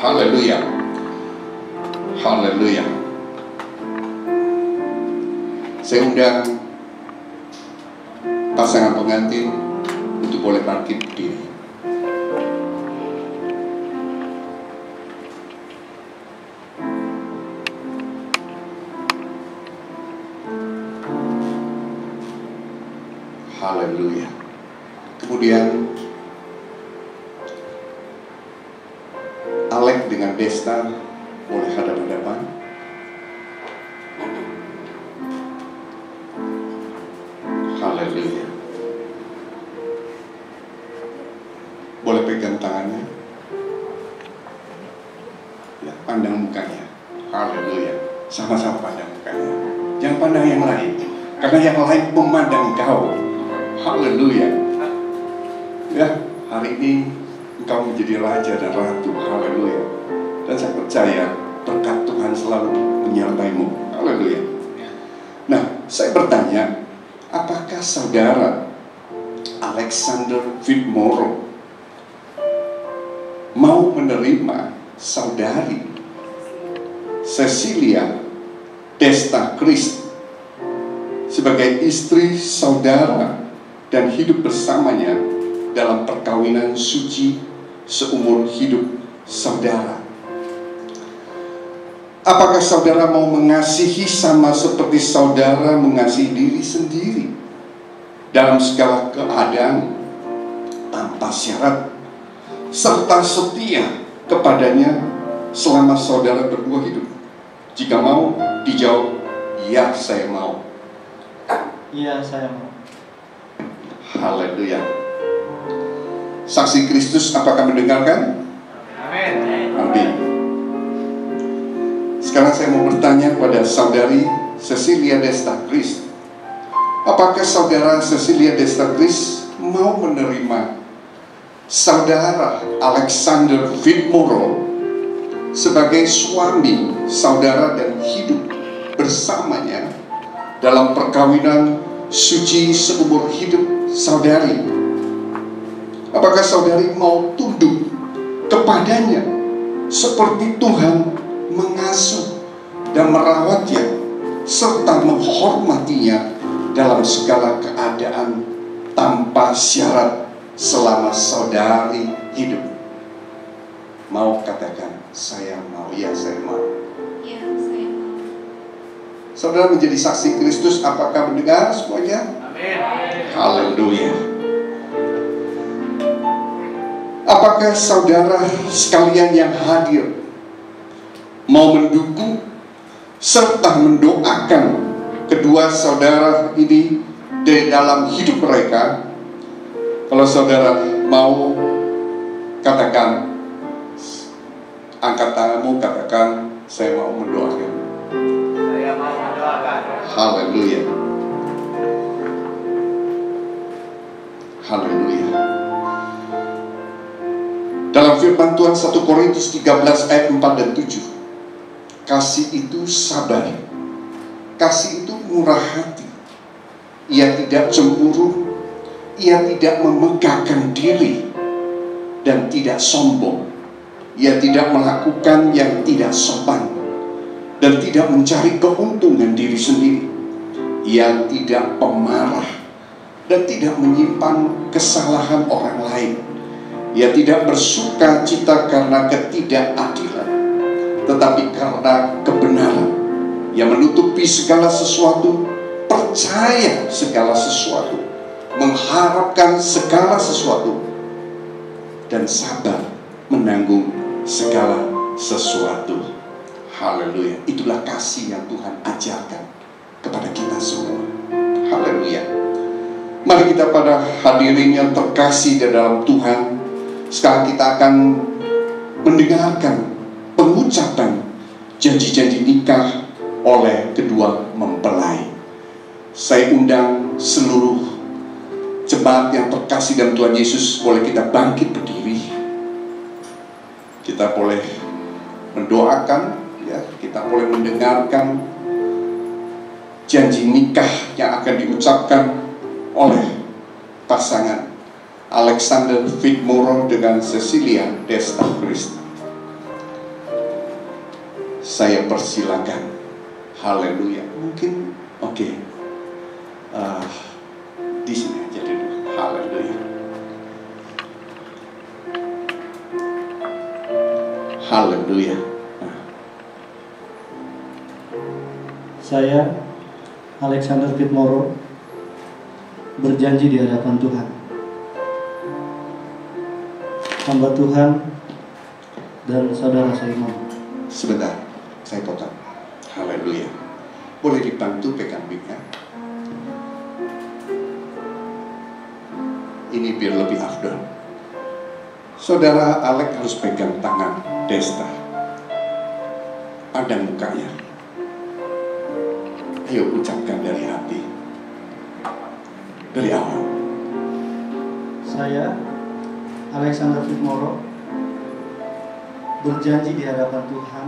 Haleluya. Haleluya. Saya undang pasangan pengantin untuk boleh bangkit berdiri. Haleluya. Kemudian Alek dengan Desta boleh hadap-hadapan. Haleluya. Boleh pegang tangannya. Ya, pandang mukanya. Haleluya. Sama-sama pandang mukanya. Jangan pandang yang lain, karena yang lain memandang kau. Haleluya. Ya, hari ini engkau menjadi raja dan ratu. Haleluya. Dan saya percaya berkat Tuhan selalu menyertaimu. Haleluya. Nah, saya bertanya, apakah saudara Alexander Fitmoro mau menerima saudari Cecilia Desta Christ sebagai istri saudara dan hidup bersamanya dalam perkawinan suci seumur hidup saudara? Apakah saudara mau mengasihi sama seperti saudara mengasihi diri sendiri dalam segala keadaan tanpa syarat, serta setia kepadanya selama saudara berdua hidup? Jika mau, dijawab, ya saya mau. Iya, saya mau. Haleluya. Saksi Kristus apakah mendengarkan? Amin. Amin. Sekarang saya mau bertanya pada saudari Cecilia Desta Christ. Apakah saudara Cecilia Desta Christ mau menerima saudara Alexander Fitmoro sebagai suami saudara dan hidup bersamanya dalam perkawinan suci seumur hidup saudari? Apakah saudari mau tunduk kepadanya seperti Tuhan mengasuh dan merawatnya serta menghormatinya dalam segala keadaan tanpa syarat selama saudari hidup? Mau katakan, saya mau. Ya, saya mau. Ya, saya mau. Saudara menjadi saksi Kristus, apakah mendengar semuanya? Amin. Haleluya. Apakah saudara sekalian yang hadir mau mendukung serta mendoakan kedua saudara ini di dalam hidup mereka? Kalau saudara mau, katakan, angkat tanganmu, katakan, saya mau mendoakan. Saya mau mendoakan. Haleluya. Haleluya. Dalam firman Tuhan 1 Korintus 13 ayat 4 dan 7, kasih itu sabar, kasih itu murah hati, ia tidak cemburu, ia tidak memegahkan diri dan tidak sombong, ia tidak melakukan yang tidak sopan dan tidak mencari keuntungan diri sendiri, ia tidak pemarah dan tidak menyimpan kesalahan orang lain. Ia tidak bersuka cita karena ketidakadilan, tetapi karena kebenaran. Ia menutupi segala sesuatu, percaya segala sesuatu, mengharapkan segala sesuatu, dan sabar menanggung segala sesuatu. Haleluya. Itulah kasih yang Tuhan ajarkan kepada kita semua. Haleluya. Mari kita pada hadirin yang terkasih di dalam Tuhan, sekarang kita akan mendengarkan pengucapan janji-janji nikah oleh kedua mempelai. Saya undang seluruh jemaat yang terkasih dalam Tuhan Yesus, boleh kita bangkit berdiri. Kita boleh mendoakan, ya, kita boleh mendengarkan janji nikah yang akan diucapkan oleh pasangan Alexander Fitmoro dengan Cecilia Desta Christ. saya persilakan. Haleluya. Mungkin oke. Di sini aja dulu. Haleluya. Haleluya. Saya Alexander Fitmoro berjanji di hadapan Tuhan, hamba Tuhan dan saudara seiman. Sebentar, saya potong. Haleluya. Boleh dibantu pegang mic-nya? Ini biar lebih afdol. Saudara Alex harus pegang tangan Desta. Pandang mukanya. Ayo ucapkan dari hati. Dari awal. Saya Alexander Fitmoro berjanji di hadapan Tuhan,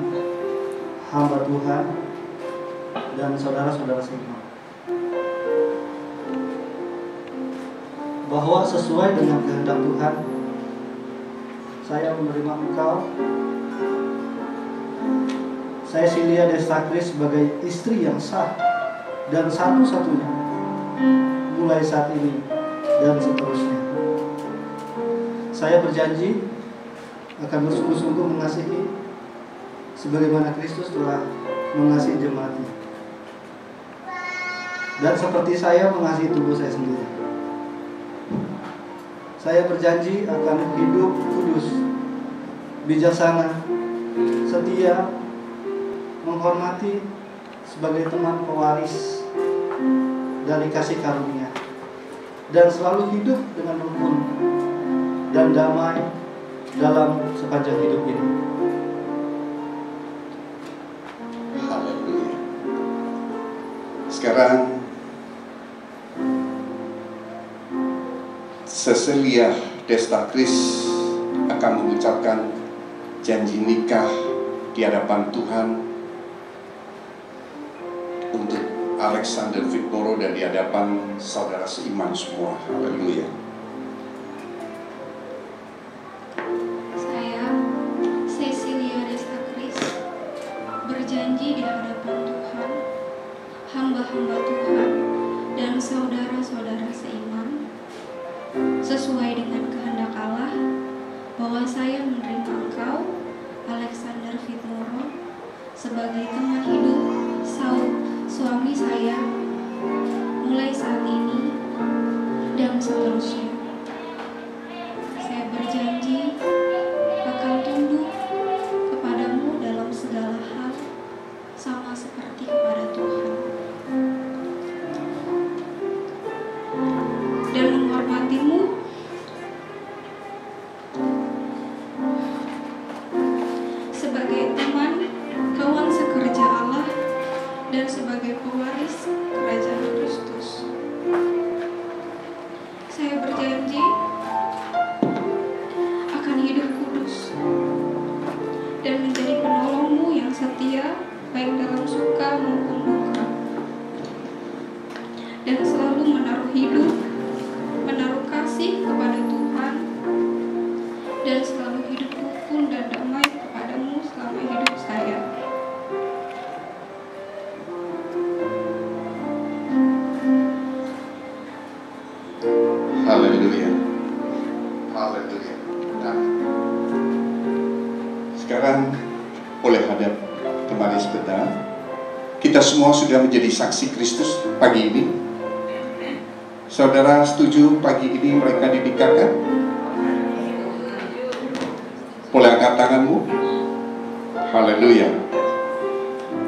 hamba Tuhan dan saudara-saudara seiman, bahwa sesuai dengan kehendak Tuhan, saya menerima engkau, saya Silia Desta Kris, sebagai istri yang sah dan satu-satunya mulai saat ini dan seterusnya. Saya berjanji akan bersungguh-sungguh mengasihi sebagaimana Kristus telah mengasihi jemaatnya, dan seperti saya mengasihi tubuh saya sendiri. Saya berjanji akan hidup kudus, bijaksana, setia, menghormati sebagai teman pewaris dari kasih karunia, dan selalu hidup dengan rukun dan damai dalam sepanjang hidup ini. Haleluya. Sekarang Cecilia Desta Kris akan mengucapkan janji nikah di hadapan Tuhan untuk Alexander Fitmoro dan di hadapan saudara seiman semua. Haleluya. Saya, Cecilia Desta Kris, berjanji di hadapan Tuhan, hamba-hamba Tuhan, dan saudara-saudara seiman, sesuai dengan kehendak Allah, bahwa saya menerima engkau, Alexander Fitmoro, sebagai teman hidup, suami saya, mulai saat ini dan seterusnya. Saya berjanji akan tunduk kepadamu dalam segala hal, sama seperti kepada Tuhan, dan menghormatimu sebagai teman, kawan sekerja Allah, dan sebagai pewaris kerajaan Kristus. Saya berjanji akan hidup kudus dan menjadi penolongmu yang setia, baik dalam suka maupun duka, dan selalu menaruh hidup, menaruh kasih kepada Tuhan, dan selalu hidup rukun dan damai kepadamu selama hidup saya. Haleluya. Haleluya. Nah, sekarang boleh hadap kembali sebentar. Kita semua sudah menjadi saksi Kristus pagi ini. Saudara setuju pagi ini mereka dinikahkan? Boleh angkat tanganmu? Haleluya.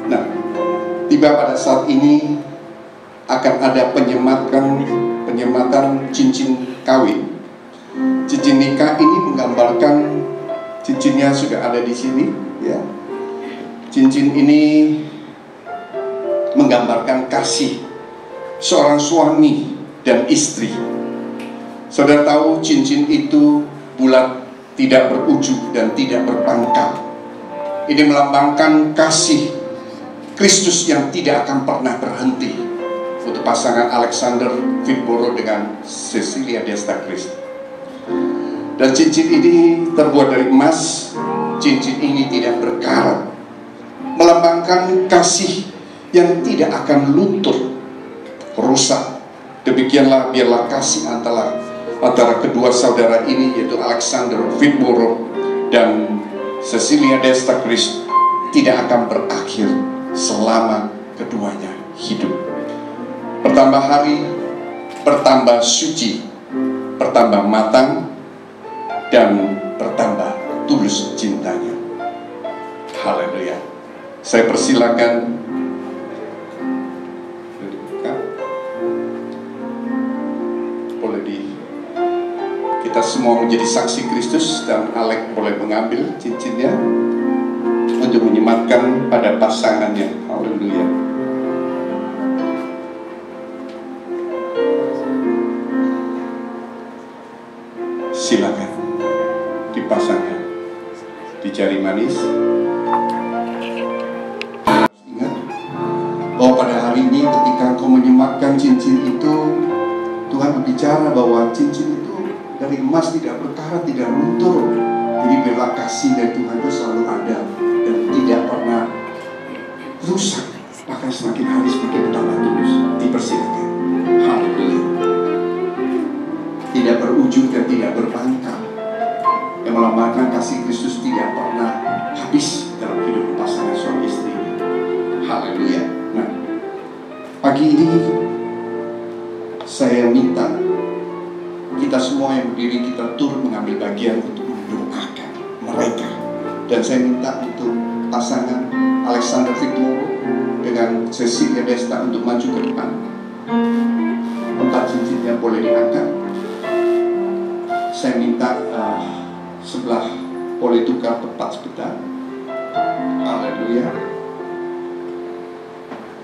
Nah, tiba pada saat ini akan ada penyematan cincin kawin. Cincin nikah ini menggambarkan, cincinnya sudah ada di sini, ya. Cincin ini menggambarkan kasih seorang suami dan istri. Saudara tahu cincin itu bulat, tidak berujung dan tidak berpangkal. Ini melambangkan kasih Kristus yang tidak akan pernah berhenti untuk pasangan Alexander Fitmoro dengan Cecilia Desta Kris. Dan cincin ini terbuat dari emas. Cincin ini tidak berkarat, melambangkan kasih yang tidak akan luntur, rusak. Demikianlah biarlah kasih antara kedua saudara ini, yaitu Alexander Fitborough dan Cecilia Desta Chris, tidak akan berakhir selama keduanya hidup. Bertambah hari, bertambah suci, bertambah matang, dan bertambah tulus cintanya. Haleluya. Saya persilakan kita semua menjadi saksi Kristus, dan Alek boleh mengambil cincinnya untuk menyematkan pada pasangannya. Haleluya. Silakan dipasangkan di jari manis. Ingat bahwa pada hari ini ketika kau menyematkan cincin itu, Tuhan berbicara bahwa cincin itu dari emas, tidak berkarat, tidak luntur. Jadi biarlah kasih dari Tuhan itu selalu ada dan tidak pernah rusak, bahkan semakin hari semakin bertambah tulus. Dipersilakan. Haleluya. Tidak berujung dan tidak berpangkal, yang melambangkan kasih Kristus tidak pernah habis dalam hidup pasangan suami istri ini. Haleluya. Nah, pagi ini saya minta kita semua yang berdiri, kita turut mengambil bagian untuk mendoakan mereka. Dan saya minta untuk pasangan Alexander Fitborough dengan Cecilia Desta untuk maju ke depan. Tempat cincinnya boleh diangkat. Saya minta sebelah boleh tukar tempat sebentar. Haleluya.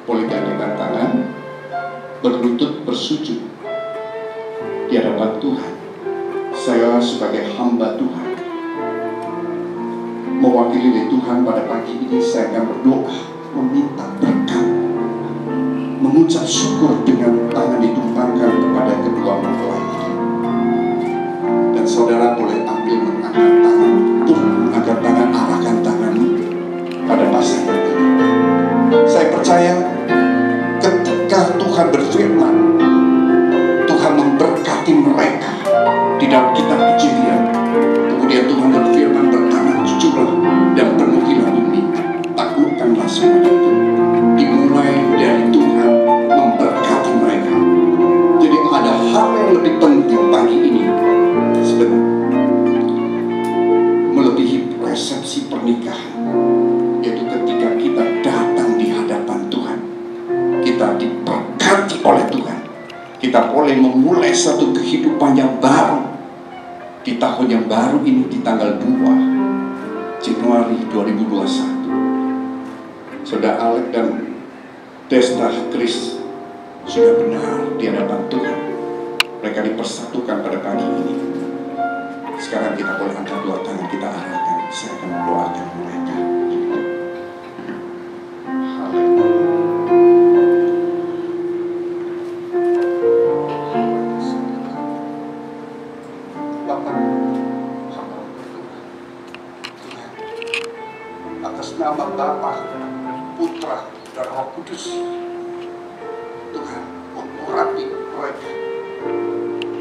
Boleh gandengan tangan, berlutut, bersujud di hadapan Tuhan. Saya sebagai hamba Tuhan, mewakili dari Tuhan pada pagi ini, saya akan berdoa, meminta berkat, mengucap syukur dengan tangan ditumpangkan kepada kedua mempelai ini. Dan saudara boleh ambil mengangkat tangan, turun mengangkat tangan, arahkan tangan pada pasangan ini. Saya percaya ketika Tuhan berfirman, Tuhan memberkati mereka di dalam kitab Kejadian. Kemudian Tuhan berfirman, bertanam, jujurlah dan penuhilah bumi, taklukkanlah semuanya itu. Dimulai dari Tuhan memberkati mereka. Jadi ada hal yang lebih penting pagi ini sebenarnya, melebihi resepsi pernikahan, yaitu ketika kita datang di hadapan Tuhan, kita diberkati oleh Tuhan. Kita boleh memulai satu kehidupan yang baru di tahun yang baru ini, di tanggal 2 Januari 2021. Saudara Alek dan Desta Chris sudah benar di hadapan Tuhan. Mereka dipersatukan pada pagi ini. Sekarang kita boleh angkat dua tangan, kita arahkan. Saya akan mendoakan mereka. Haleluya. Atas nama Bapa, Putra, dan Roh Kudus, Tuhan mengurapi mereka,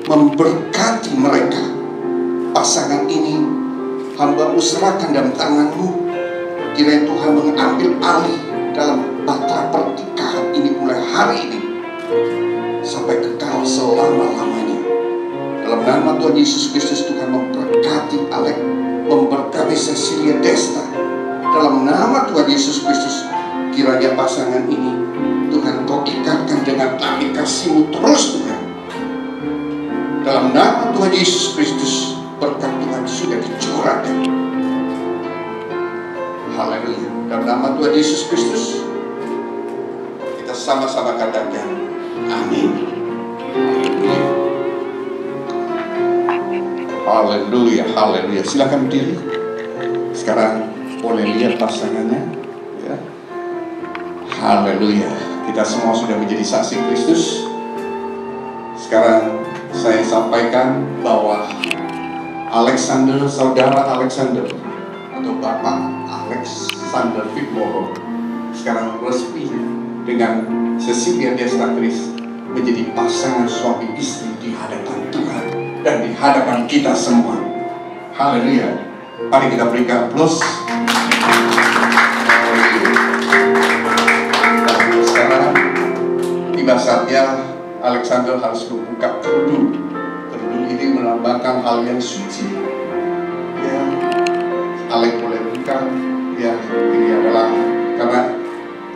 memberkati mereka. Pasangan ini hamba-Mu serahkan dalam tangan-Mu. Kiranya Tuhan mengambil alih dalam batra pernikahan ini mulai hari ini sampai kekal selama-lamanya. Dalam nama Tuhan Yesus Kristus, Tuhan memberkati Alek, memberkati Cecilia Desta. Dalam nama Tuhan Yesus Kristus, kiranya pasangan ini Tuhan Kau ikatkan dengan tali kasih-Mu terus Tuhan. Dalam nama Tuhan Yesus Kristus, berkat Tuhan sudah dicurahkan. Haleluya. Dalam nama Tuhan Yesus Kristus, kita sama-sama katakan amin. Haleluya. Haleluya. Silakan berdiri. Sekarang boleh lihat pasangannya, ya. Haleluya. Kita semua sudah menjadi saksi Kristus. Sekarang saya sampaikan bahwa Alexander, saudara Alexander atau Bapak Alexander Fitborough dengan Cecilia Desta Kris menjadi pasangan suami istri di hadapan Tuhan dan di hadapan kita semua. Haleluya. Mari kita berikan aplaus. Sekarang tiba saatnya Alexander harus membuka kerudung. Kerudung ini melambangkan hal yang suci. Ya, Alex boleh buka. Ya, ini adalah karena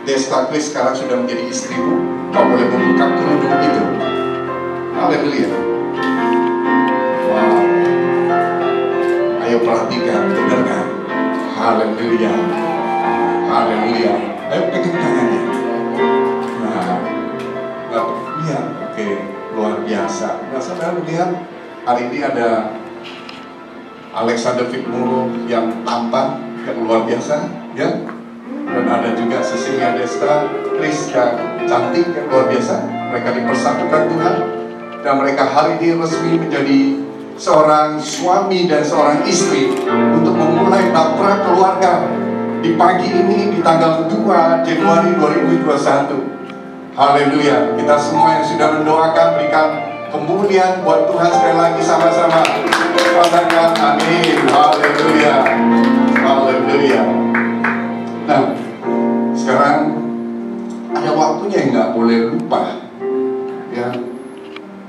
Desta Kris sekarang sudah menjadi istrimu, kau boleh membuka kerudung itu. Haleluya. Wow. Ayo perhatikan, benar kan? Haleluya. Haleluya. Ayo pegang tangannya. Nah, lihat, oke, luar biasa. Nah, saudara lihat, hari ini ada Alexander Fitmuro yang tampan, yang luar biasa, ya. Dan ada juga Cecilia Desta Kris yang cantik, yang luar biasa. Mereka dipersatukan Tuhan, dan mereka hari ini resmi menjadi seorang suami dan seorang istri untuk memulai bahtera keluarga di pagi ini di tanggal 2 Januari 2021. Haleluya. Kita semua yang sudah mendoakan, berikan kemuliaan buat Tuhan sekali lagi sama-sama. Katakan amin. Haleluya. Haleluya. Nah, sekarang ada waktunya yang nggak boleh lupa, ya.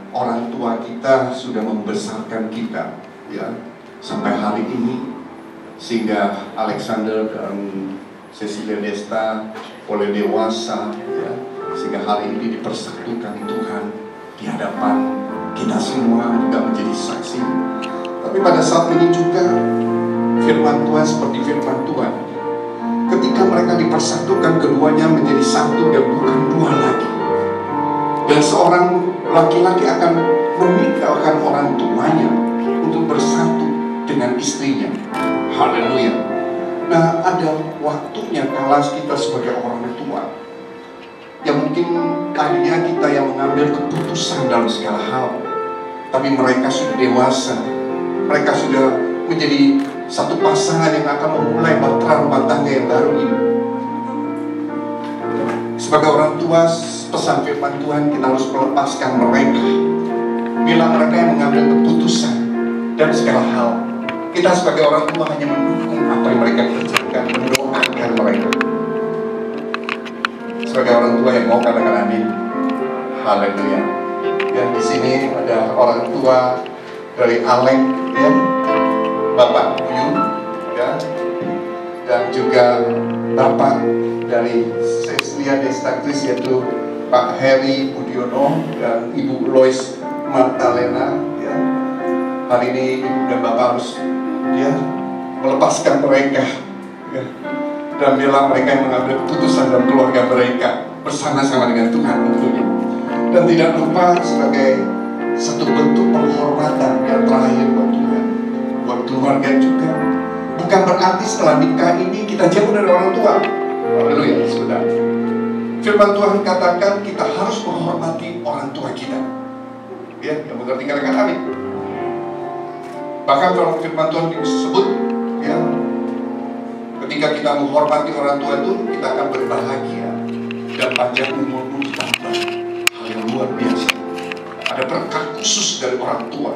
Orang tua kita sudah membesarkan kita, ya, sampai hari ini, sehingga Alexander dan Cecilia Desta boleh dewasa, ya, sehingga hari ini dipersatukan Tuhan di hadapan kita semua juga menjadi saksi. Tapi pada saat ini juga firman Tuhan seperti firman Tuhan. Ketika mereka dipersatukan, keduanya menjadi satu dan bukan dua lagi. Dan seorang laki-laki akan meninggalkan orang tuanya untuk bersatu dengan istrinya. Haleluya. Nah, ada waktunya kala kita sebagai orang tua, yang mungkin tadinya kita yang mengambil keputusan dalam segala hal, tapi mereka sudah dewasa. Mereka sudah menjadi satu pasangan yang akan memulai bahtera rumah tangga yang baru ini. Sebagai orang tua, pesan firman Tuhan, kita harus melepaskan mereka. Bila mereka yang mengambil keputusan dan segala hal, kita sebagai orang tua hanya mendukung apa yang mereka kerjakan, mendoakan mereka. Sebagai orang tua yang mau katakan amin. Haleluya. Dan di sini ada orang tua dari Alek, ya, Bapak Buyu, ya, dan juga Bapak dari Cecilia Desta Kris, yaitu Pak Heri Budiono dan Ibu Lois Martalena, ya. Hari ini Ibu dan Bapak harus, ya, melepaskan mereka, ya, dan bila mereka yang mengambil keputusan dalam keluarga mereka bersama-sama dengan Tuhan tentunya. Dan tidak lupa sebagai satu bentuk penghormatan yang terakhir buat Tuhan, buat keluarga juga. Bukan berarti setelah nikah ini kita jauh dari orang tua. Haleluya, sebentar. Firman Tuhan katakan kita harus menghormati orang tua kita. Ya, yang mengerti katakan amin. Bahkan kalau firman Tuhan disebut, ya, ketika kita menghormati orang tua itu, kita akan berbahagia dan panjang umurmu ditambah. Hal yang luar biasa. Ada berkat khusus dari orang tua,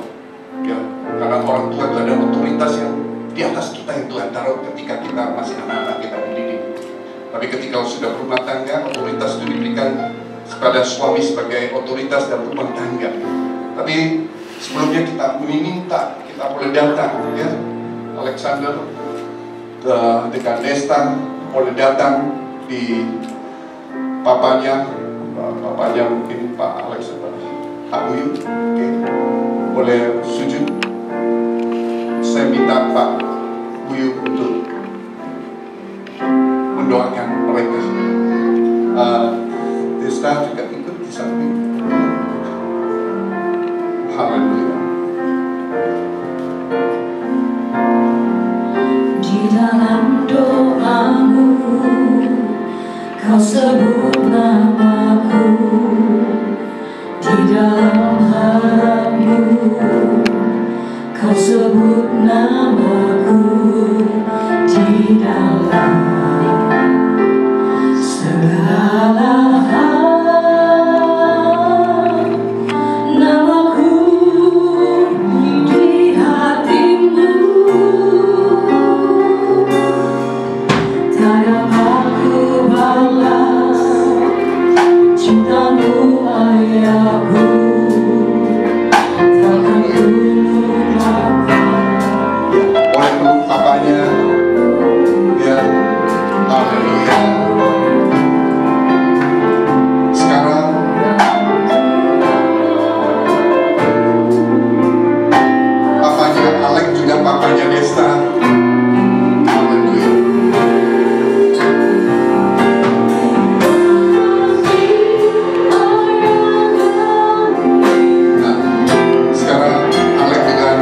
ya, karena orang tua itu ada otoritas yang di atas kita yang Tuhan taruh ketika kita masih anak-anak, kita mendidik. Tapi ketika sudah berumah tangga, otoritas itu diberikan kepada suami sebagai otoritas dalam rumah tangga. Tapi sebelumnya kita meminta, kita boleh datang, ya, Alexander dengan Desta boleh datang di papanya mungkin Pak Alexander, Pak Buyu, oke, boleh sujud. Saya minta Pak Buyu untuk mendoakan mereka. Desta juga ikut di samping. Haleluya. Di dalam doamu kau sebut namaku, di dalam harapmu kau sebut namaku, di dalam segala hal Haleluya. Sekarang papanya Alek juga papanya Desta. Haleluya. Nah, sekarang Alek dengan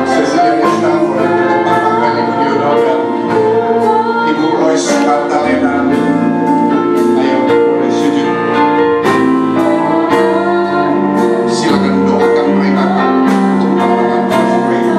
Cecilia Desta boleh tutup mata kali Budiono dan Ibu Royce Martalena. Ayo boleh sujud. Silakan doakan mereka untuk melakukan mereka.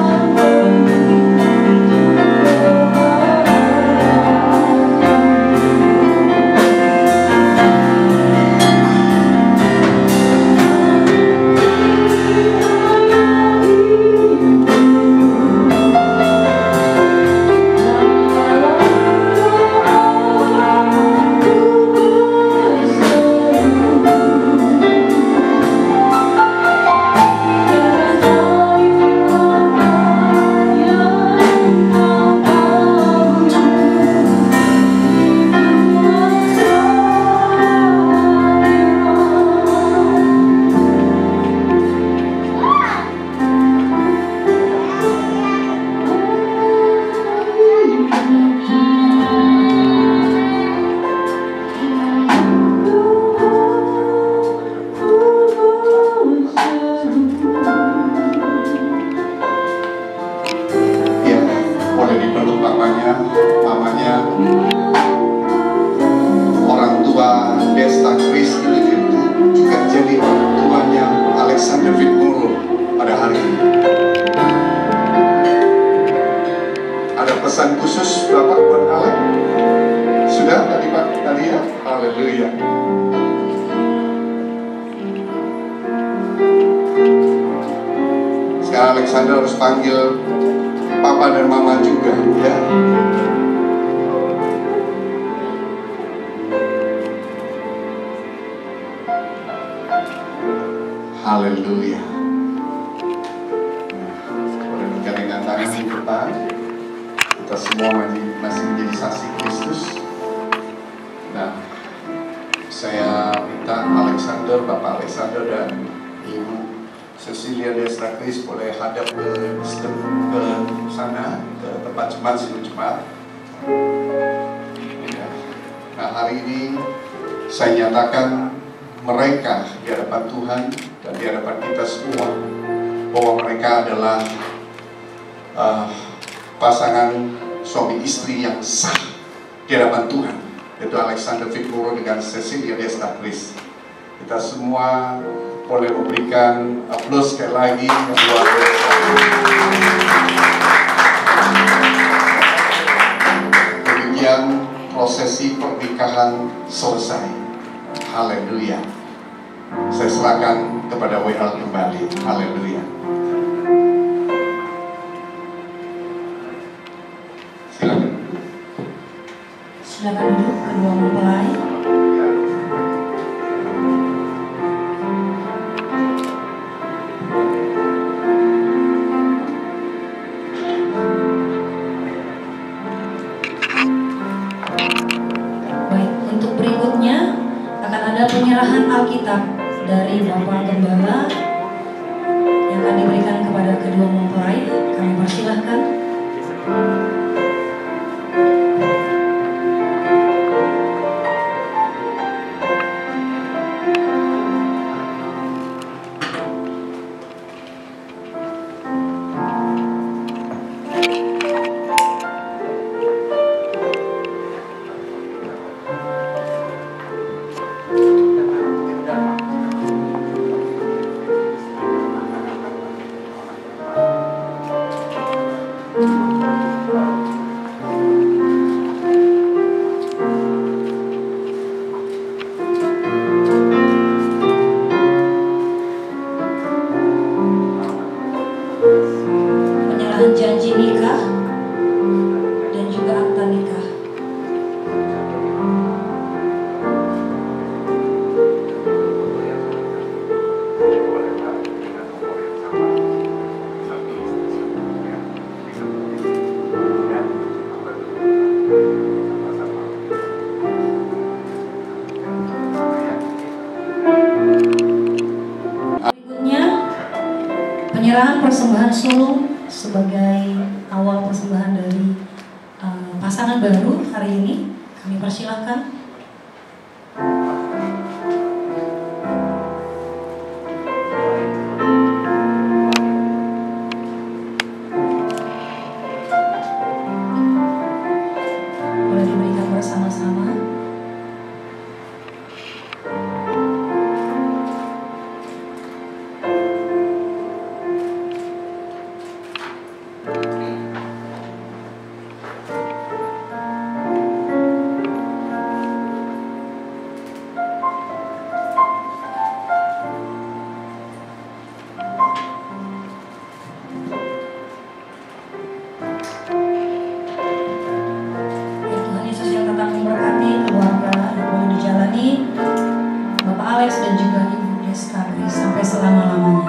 Ya, boleh dipeluk papanya, mamanya, orang tua Desta Chris itu juga jadi orang tuanya Alexander Fitmuro pada hari ini. Ada pesan khusus Bapak buat Alek? Sudah tadi Pak, tadi ya? Haleluya. Sekarang Alexander harus panggil Papa dan Mama juga, ya. Haleluya. Boleh bergandengan tangan di depan. Kita semua masih menjadi saksi Kristus. Nah, saya minta Alexander, Bapak Alexander dan Ibu Cecilia Desta Chris boleh hadap ke sana, ke tempat jemaat, seluruh jemaat. Ya. Nah, hari ini saya nyatakan mereka di hadapan Tuhan dan di hadapan kita semua bahwa mereka adalah pasangan suami istri yang sah di hadapan Tuhan, yaitu Alexander Fitmuro dengan Cecilia Desta Chris. Kita semua boleh memberikan aplaus sekali lagi yang luar biasa. Demikian prosesi pernikahan selesai. Haleluya. Saya serahkan kepada WL kembali. Haleluya. Silakan. Silakan duduk kedua mempelai. Baik, untuk berikutnya akan ada penyerahan Alkitab dari Bapak Gembala yang akan diberikan kepada kedua mempelai. Kami persilahkan. penyerahan persembahan sulung sebagai awal persembahan dari pasangan baru hari ini. Kami persilahkan. Boleh diberikan bersama-sama. Memberkati keluarga yang boleh dijalani Bapak Alex dan juga Ibu Deska sampai selama-lamanya.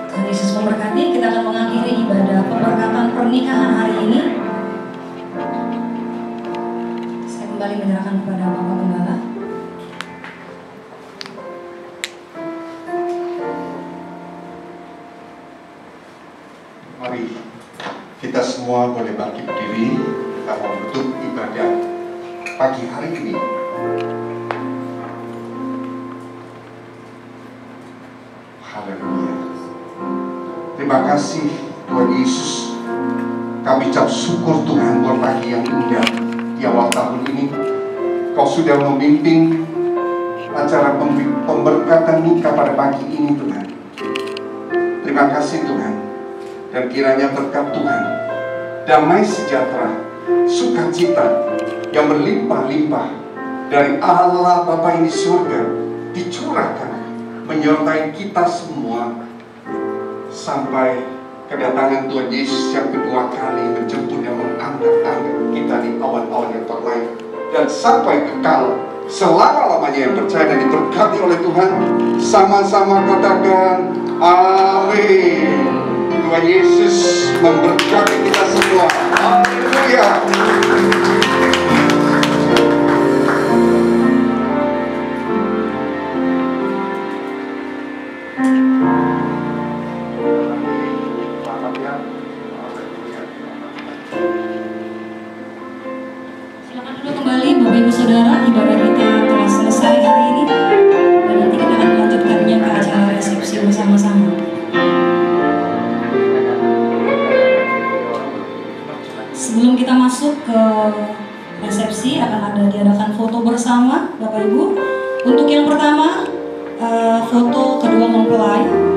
Tuhan Yesus memberkati. Kita akan mengakhiri ibadah pemberkatan pernikahan hari ini. Saya kembali menyerahkan kepada Bapak Gembala. Mari kita semua boleh bangkit berdiri. Kita mau menutup ibadah pagi hari ini. Haleluya. Terima kasih Tuhan Yesus. Kami ucap syukur Tuhan buat pagi yang indah di awal tahun ini. Kau sudah memimpin acara pemberkatan nikah pada pagi ini Tuhan. Terima kasih Tuhan. Dan kiranya berkat Tuhan, damai sejahtera, sukacita yang berlimpah-limpah dari Allah Bapa ini surga dicurahkan menyertai kita semua sampai kedatangan Tuhan Yesus yang kedua kali menjemput dan mengangkat-angkat kita di awan-awan yang terlain dan sampai kekal selama-lamanya. Yang percaya dan diberkati oleh Tuhan sama-sama katakan amin. Tuhan Yesus memberkati kita semua. Haleluya. Silakan duduk kembali Bapak Ibu Saudara. Ibadah kita telah selesai hari ini dan nanti kita akan melanjutkannya ke acara resepsi bersama-sama. Sebelum kita masuk ke resepsi akan diadakan foto bersama Bapak Ibu. Untuk yang pertama foto kedua mempelai.